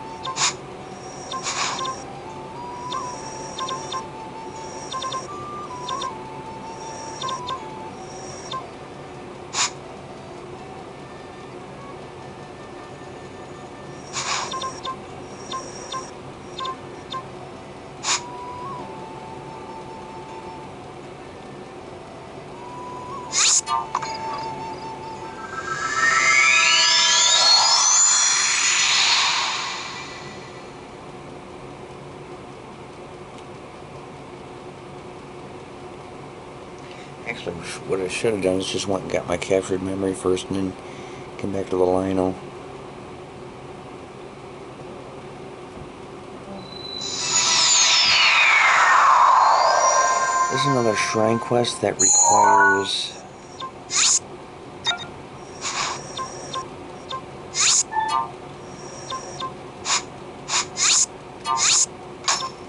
Actually, what I should have done is just went and got my captured memory first and then come back to the Lionel. This is another shrine quest that requires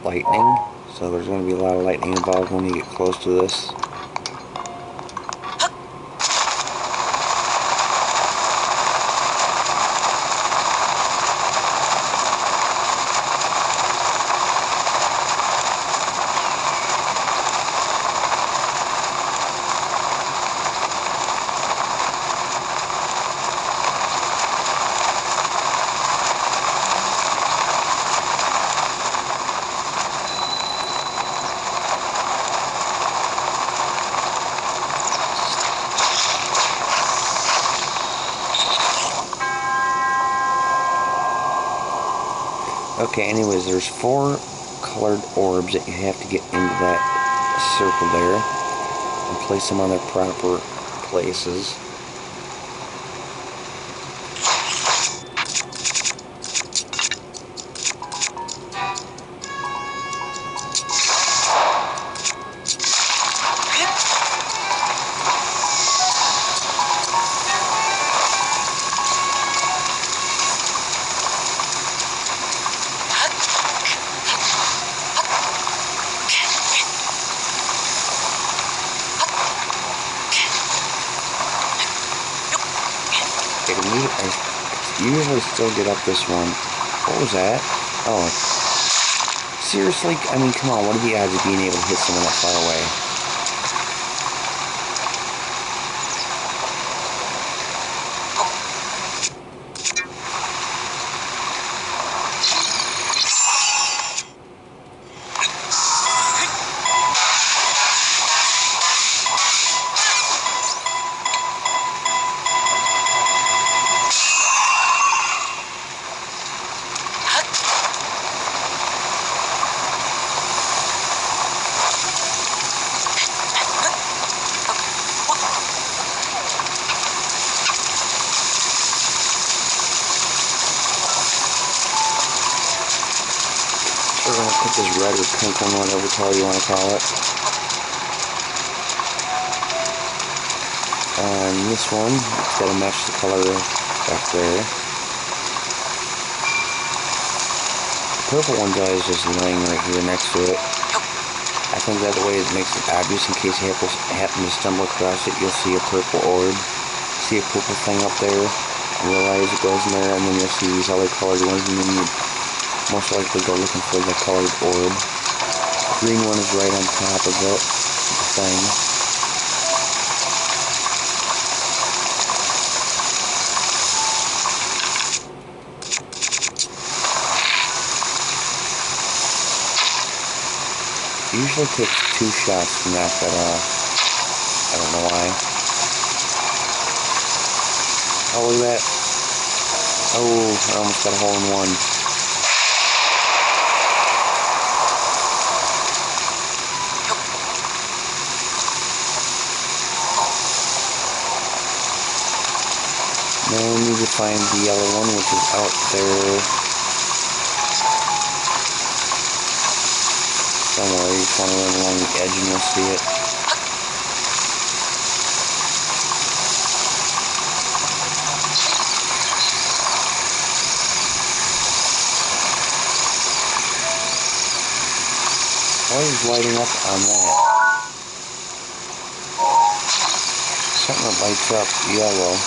lightning, so there's going to be a lot of lightning involved when you get close to this. Okay, anyways, there's 4 colored orbs that you have to get into that circle there and place them on their proper places. I usually still get up this one. What was that? Oh. Seriously? I mean, come on. What are the odds of being able to hit someone that far away? We're going to put this red or pink one, whatever color you want to call it. And this one, it's got to match the color back there. The purple one is just laying right here next to it. I think that way it makes it obvious in case you happen to stumble across it. You'll see a purple orb, see a purple thing up there, realize it goes in there, and then you'll see these other colored ones, and then you most likely go looking for the colored orb. The green one is right on top of it, the thing. It usually takes 2 shots to knock that off. I don't know why. Oh, look at that. Oh, I almost got a hole in one. Now we need to find the yellow one, which is out there somewhere. You just want to run along the edge and you'll see it. Why is lighting up on that? Something that lights up yellow.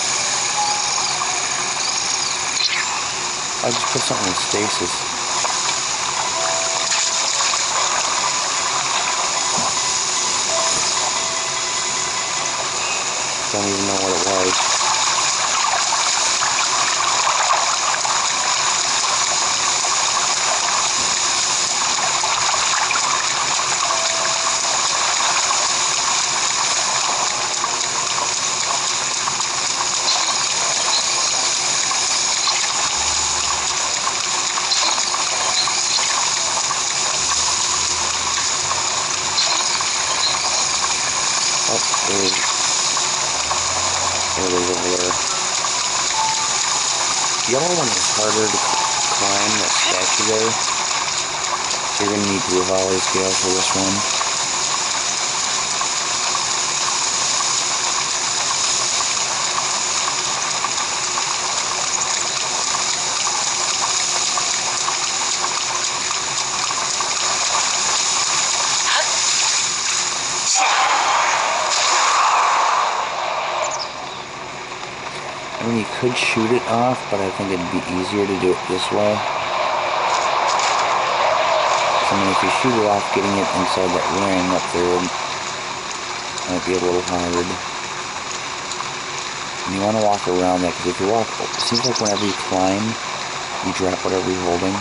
I just put something in stasis. Don't even know what it was. There it is over there. The yellow one is harder to climb, that statue there. So you're going to need to revolve scale for this one. I mean, you could shoot it off, but I think it'd be easier to do it this way. I mean, if you shoot it off, getting it inside that ring up there might be a little hard. And you want to walk around that, because if you walk, it seems like whenever you climb, you drop whatever you're holding.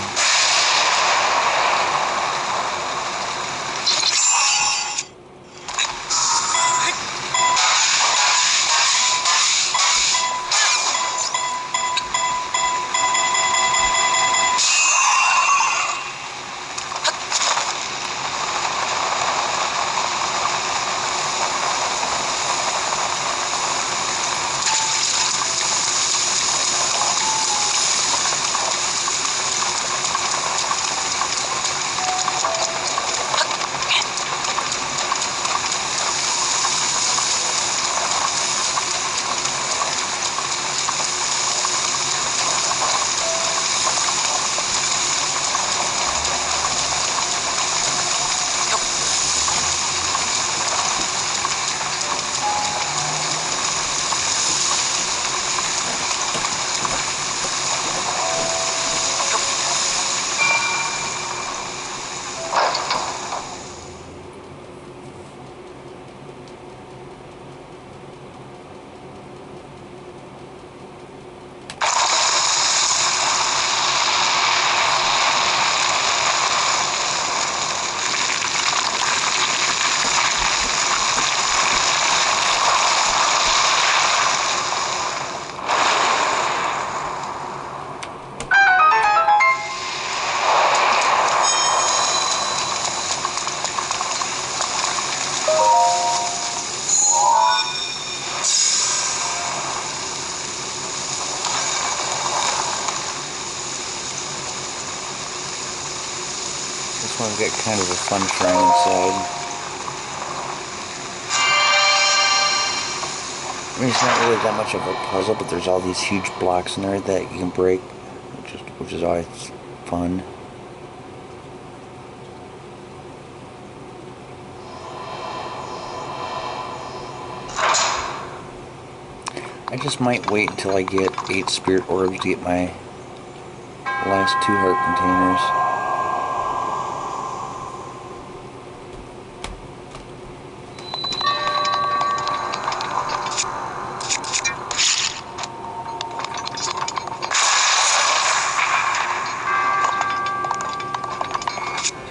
one's got kind of a fun shrine inside. I mean, it's not really that much of a puzzle, but there's all these huge blocks in there that you can break, which is always fun. I just might wait until I get 8 spirit orbs to get my last 2 heart containers.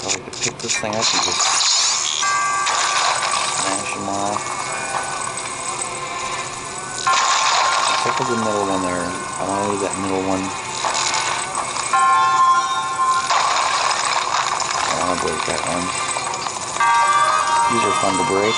So I can pick this thing up and just smash them off. Look at the middle one there. I want to leave that middle one. I want to break that one. These are fun to break.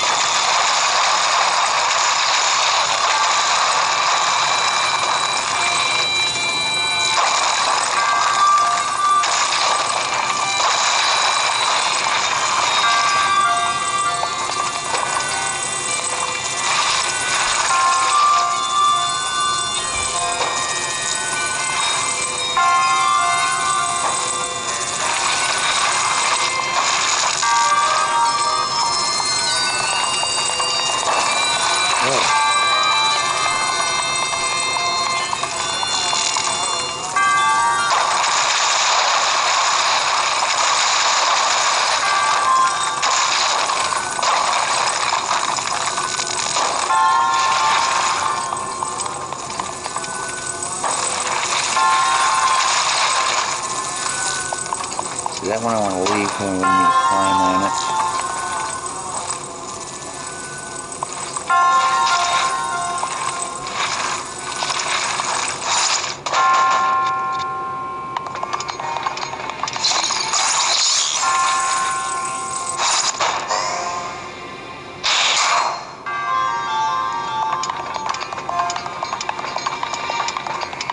That one I want to leave because I'm going to need to climb on it.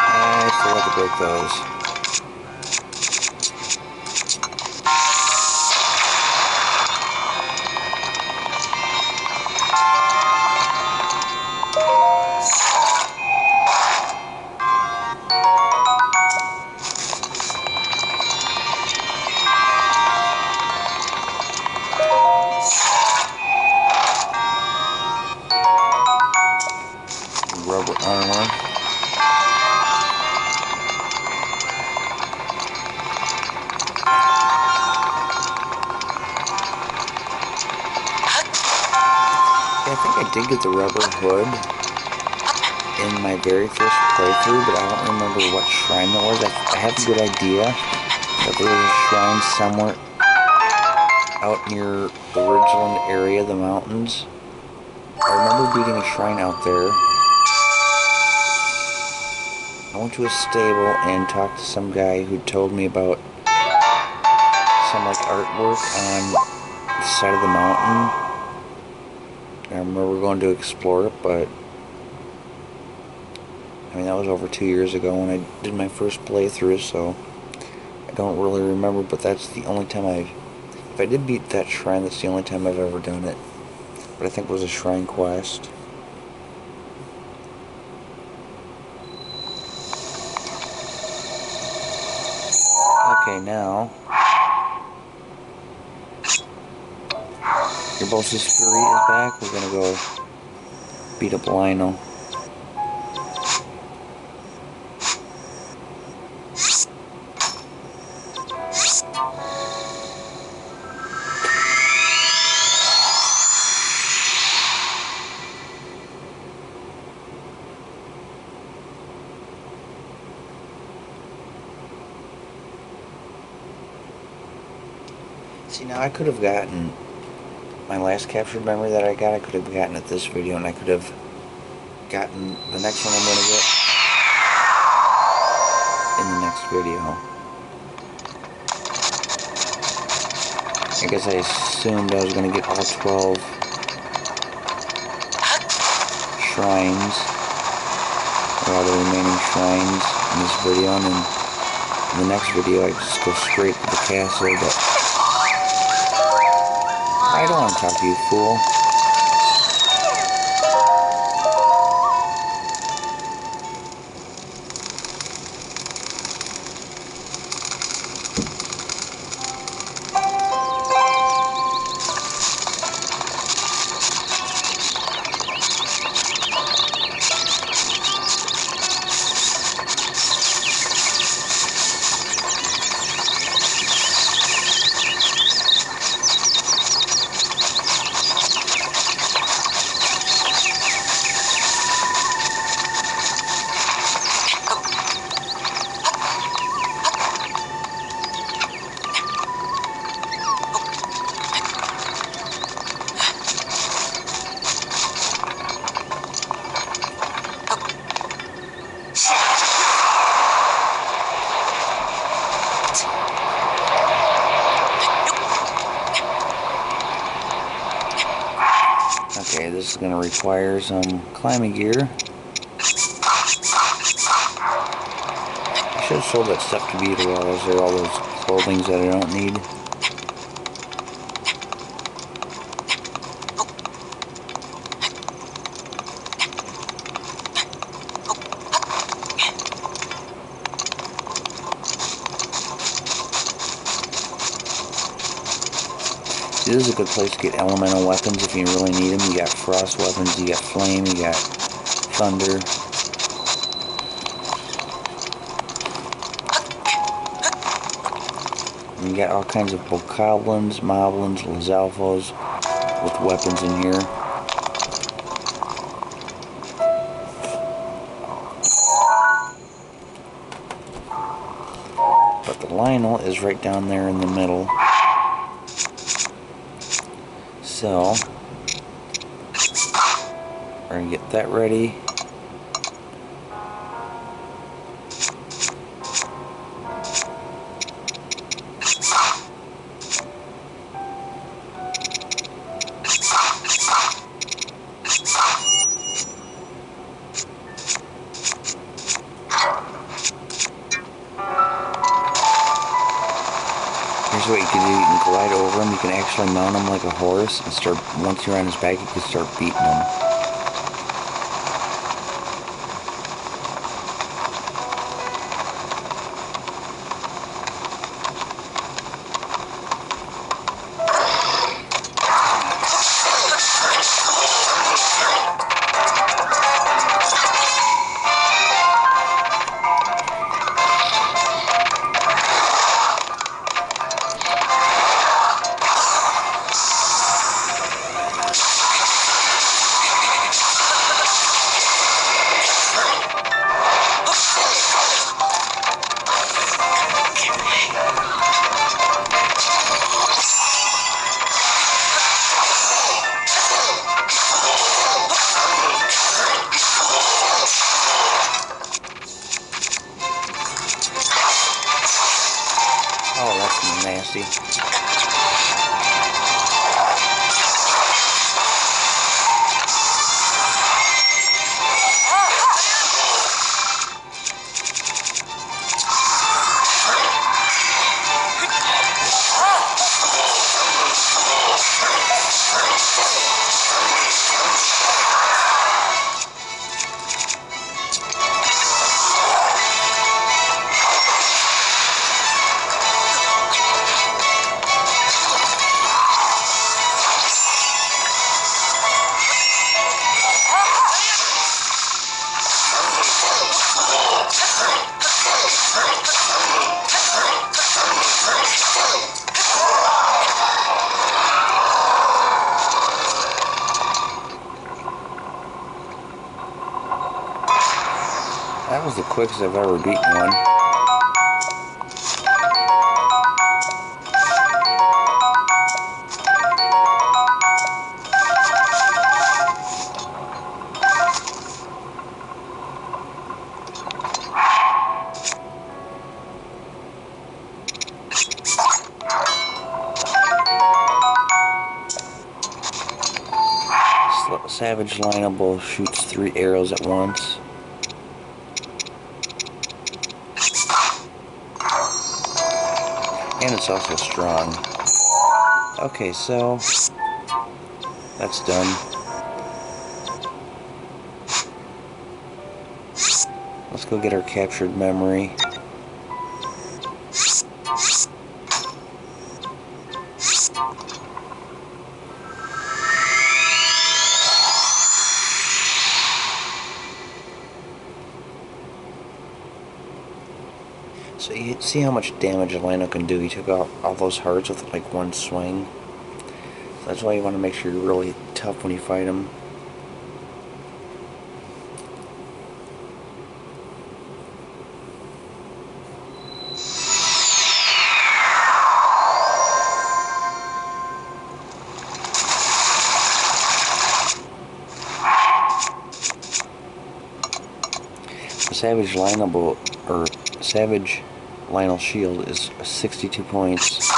I forgot to break those. Rubber armor. Yeah, I think I did get the rubber hood in my very first playthrough, but I don't remember what shrine that was. I have a good idea that there was a shrine somewhere out near the Ridgeland area, the mountains. I remember beating a shrine out there. I went to a stable and talked to some guy who told me about some like artwork on the side of the mountain. I remember going to explore it, but I mean that was over 2 years ago when I did my first playthrough, so I don't really remember, but that's the only time if I did beat that shrine, that's the only time I've ever done it. But I think it was a shrine quest. Okay, now your Bols's Fury is back. We're gonna go beat up Lionel. See, now I could have gotten my last captured memory that I got, I could have gotten at this video, and I could have gotten the next one I'm going to get in the next video. I guess I assumed I was going to get all 12 shrines, or all the remaining shrines in this video, and then in the next video I just go straight to the castle, but I don't want to talk to you, fool. Okay, this is going to require some climbing gear. I should have sold that stuff to Beetle while I was there, all those clothings that I don't need. This is a good place to get elemental weapons if you really need them. You got frost weapons, you got flame, you got thunder. And you got all kinds of bokoblins, moblins, lizalfos with weapons in here. But the Lionel is right down there in the middle. So, we're going to get that ready. Here's what you can do. You can glide over him. You can actually mount him like a horse and start, once you're on his back, you can start beating him. Oh, that's nasty. That was the quickest I've ever beaten one. Savage Lionel shoots 3 arrows at once. And it's also strong. Okay, so That's done. Let's go get our captured memory. So you see how much damage Lino can do. He took out all those hearts with like one swing. So that's why you want to make sure you're really tough when you fight him. The Savage Savage Lionel Shield is 62 points.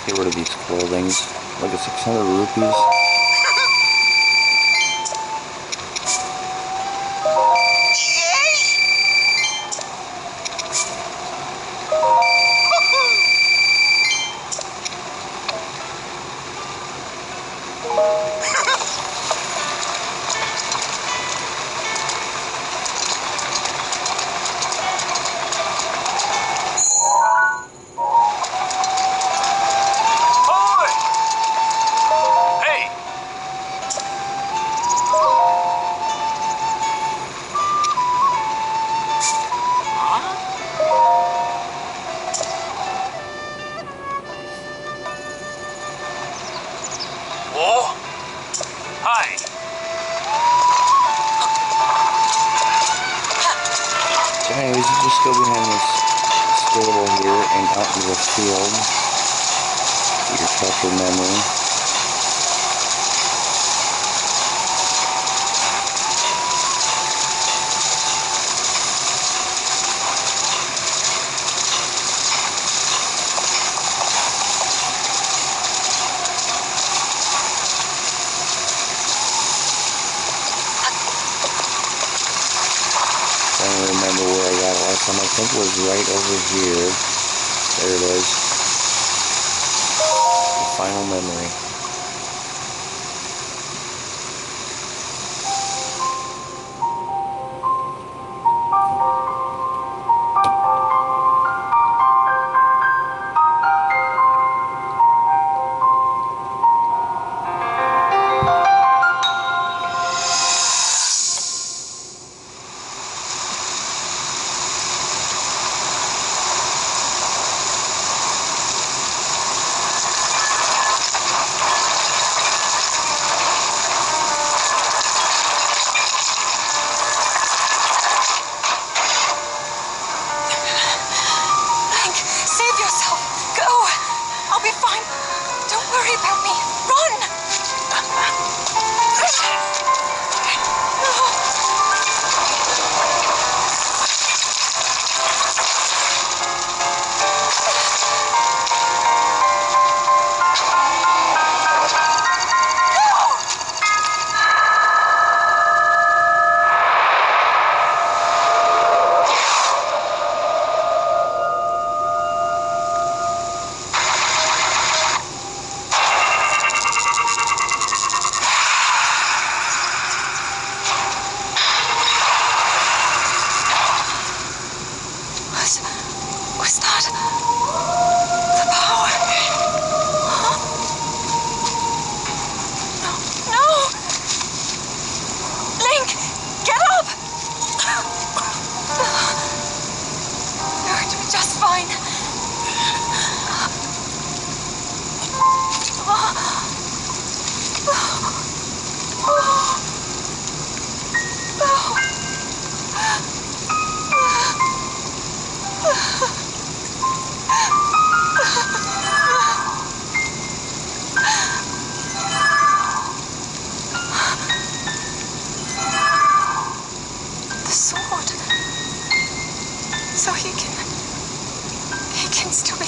Get rid of these clothings. Look at 600 rupees. So anyways, you just go behind this stable here and out into the field. Get your captured memory. I don't remember where I got it last time. I think it was right over here. There it is. The final memory.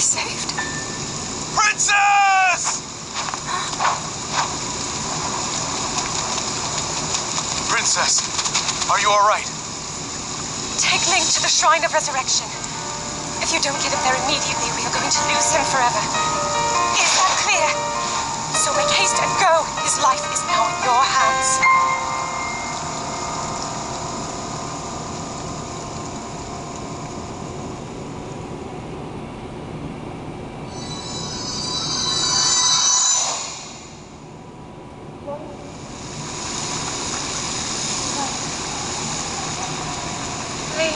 saved? Princess! Princess, are you alright? Take Link to the Shrine of Resurrection. If you don't get him there immediately, we are going to lose him forever. Is that clear? So make haste and go. His life is now in your hands. Link,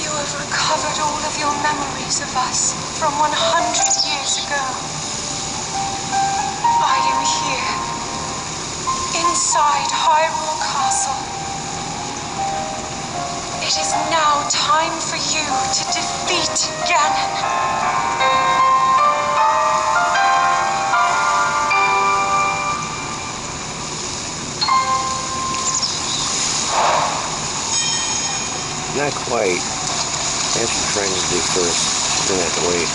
you have recovered all of your memories of us from 100 years ago. I am here, inside Hyrule Castle. It is now time for you to defeat Ganon. Not quite. I have some trying to do first. She's gonna have to wait.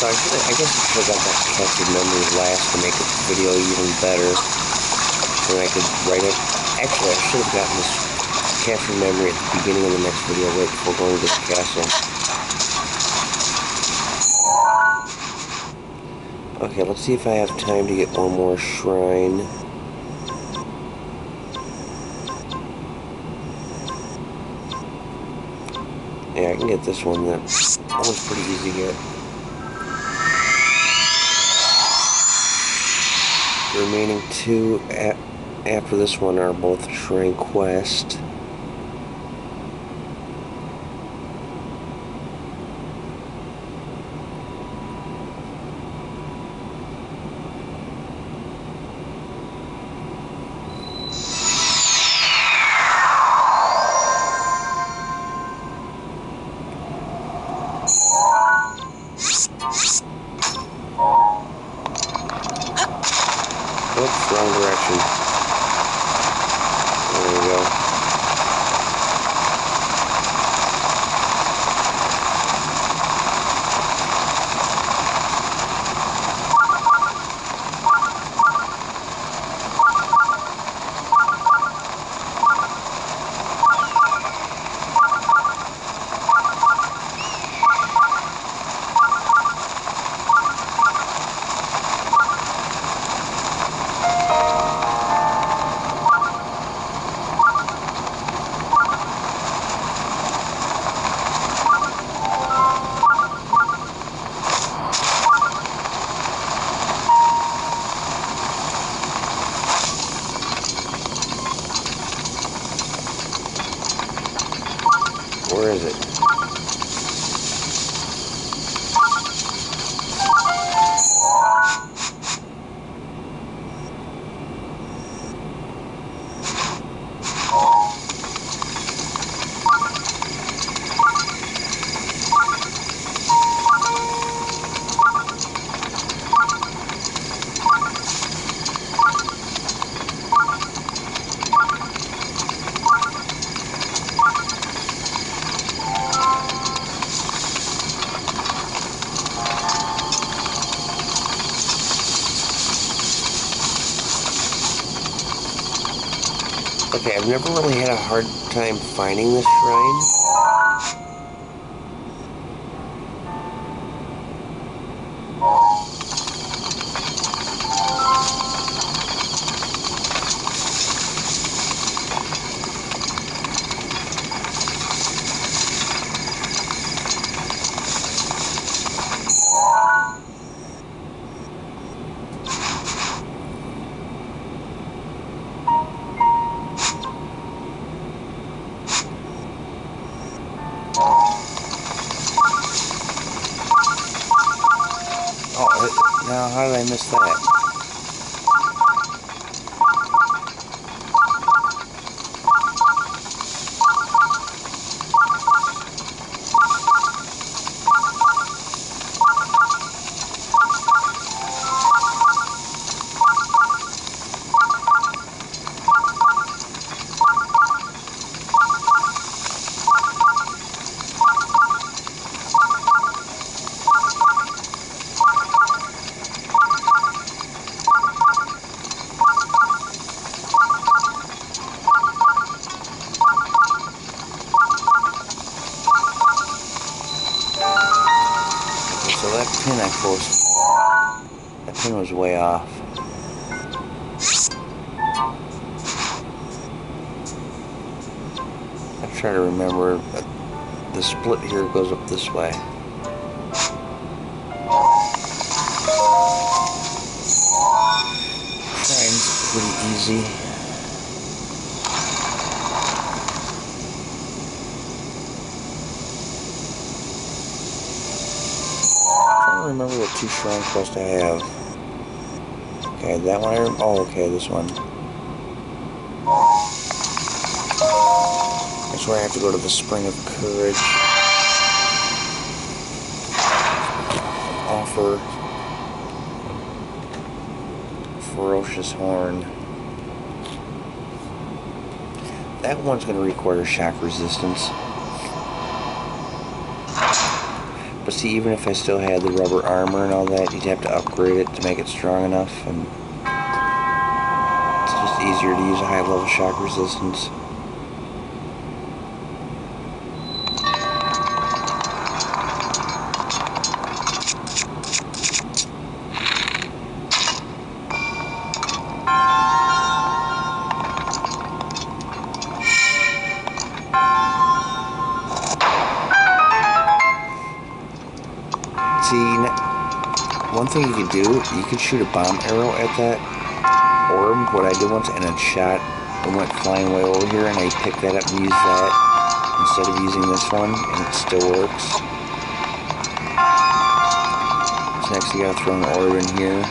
So I guess I should have got that captured memory last to make the video even better. Then I could write it. Actually, I should have gotten this captured memory at the beginning of the next video right before going to this castle. Okay, let's see if I have time to get one more shrine. Yeah, I can get this one. That one's pretty easy to get. The remaining two after this one are both Shrine Quest. Oops, wrong direction. There we go. Where is it? Okay, I've never really had a hard time finding this shrine. Oh, now how did I miss that? So that pin I closed, that pin was way off. I try to remember that the split here goes up this way. Shrine's pretty easy. Remember what 2 shrine quests I have. Okay, that one oh, okay, this one. That's where I have to go to the Spring of Courage. Offer Ferocious Horn. That one's going to require shock resistance. But see, even if I still had the rubber armor and all that, you'd have to upgrade it to make it strong enough, and it's just easier to use a high level shock resistance. See, one thing you could do, you could shoot a bomb arrow at that orb, what I did once, and it shot and went flying way over here, and I picked that up and used that instead of using this one, and it still works. So next you gotta throw an orb in here.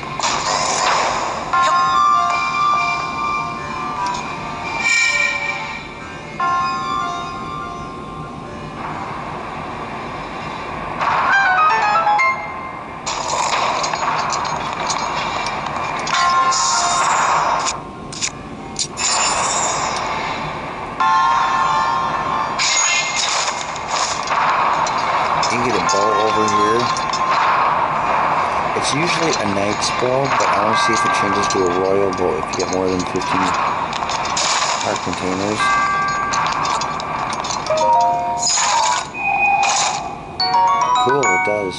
It's usually a knight's bow, but I want to see if it changes to a royal bow if you get more than 15 heart containers. Cool, it does.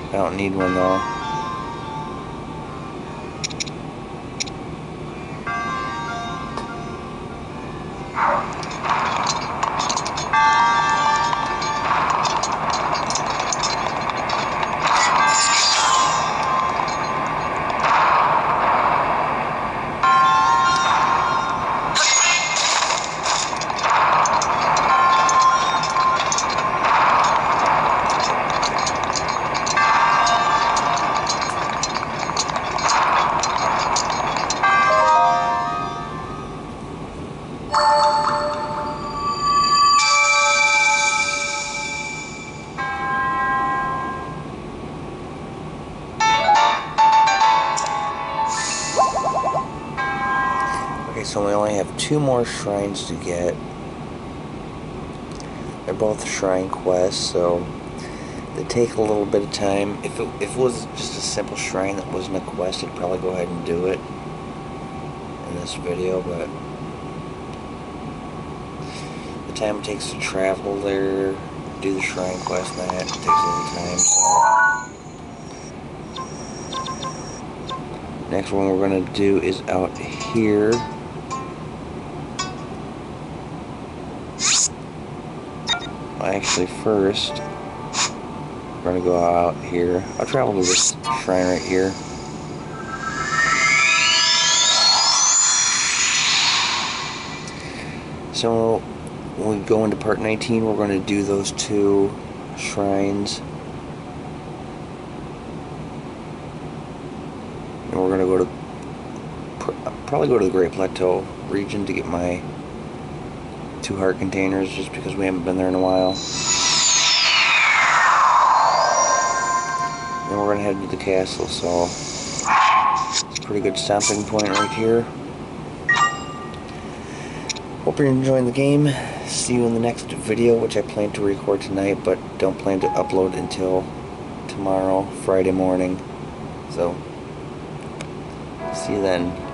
I don't need one though. So we only have 2 more shrines to get. They're both shrine quests, so they take a little bit of time. If it was just a simple shrine that wasn't a quest, I'd probably go ahead and do it in this video, but the time it takes to travel there, do the shrine quest and that, it takes a little time, so next one we're going to do is out here. Actually, first, we're going to go out here. I'll travel to this shrine right here. So, when we go into part 19, we're going to do those 2 shrines. And we're going to go to, probably go to the Great Plateau region to get my 2 heart containers, just because we haven't been there in a while. Then we're gonna head to the castle, so it's a pretty good stopping point right here. Hope you're enjoying the game. See you in the next video, which I plan to record tonight, but don't plan to upload until tomorrow, Friday morning. So, see you then.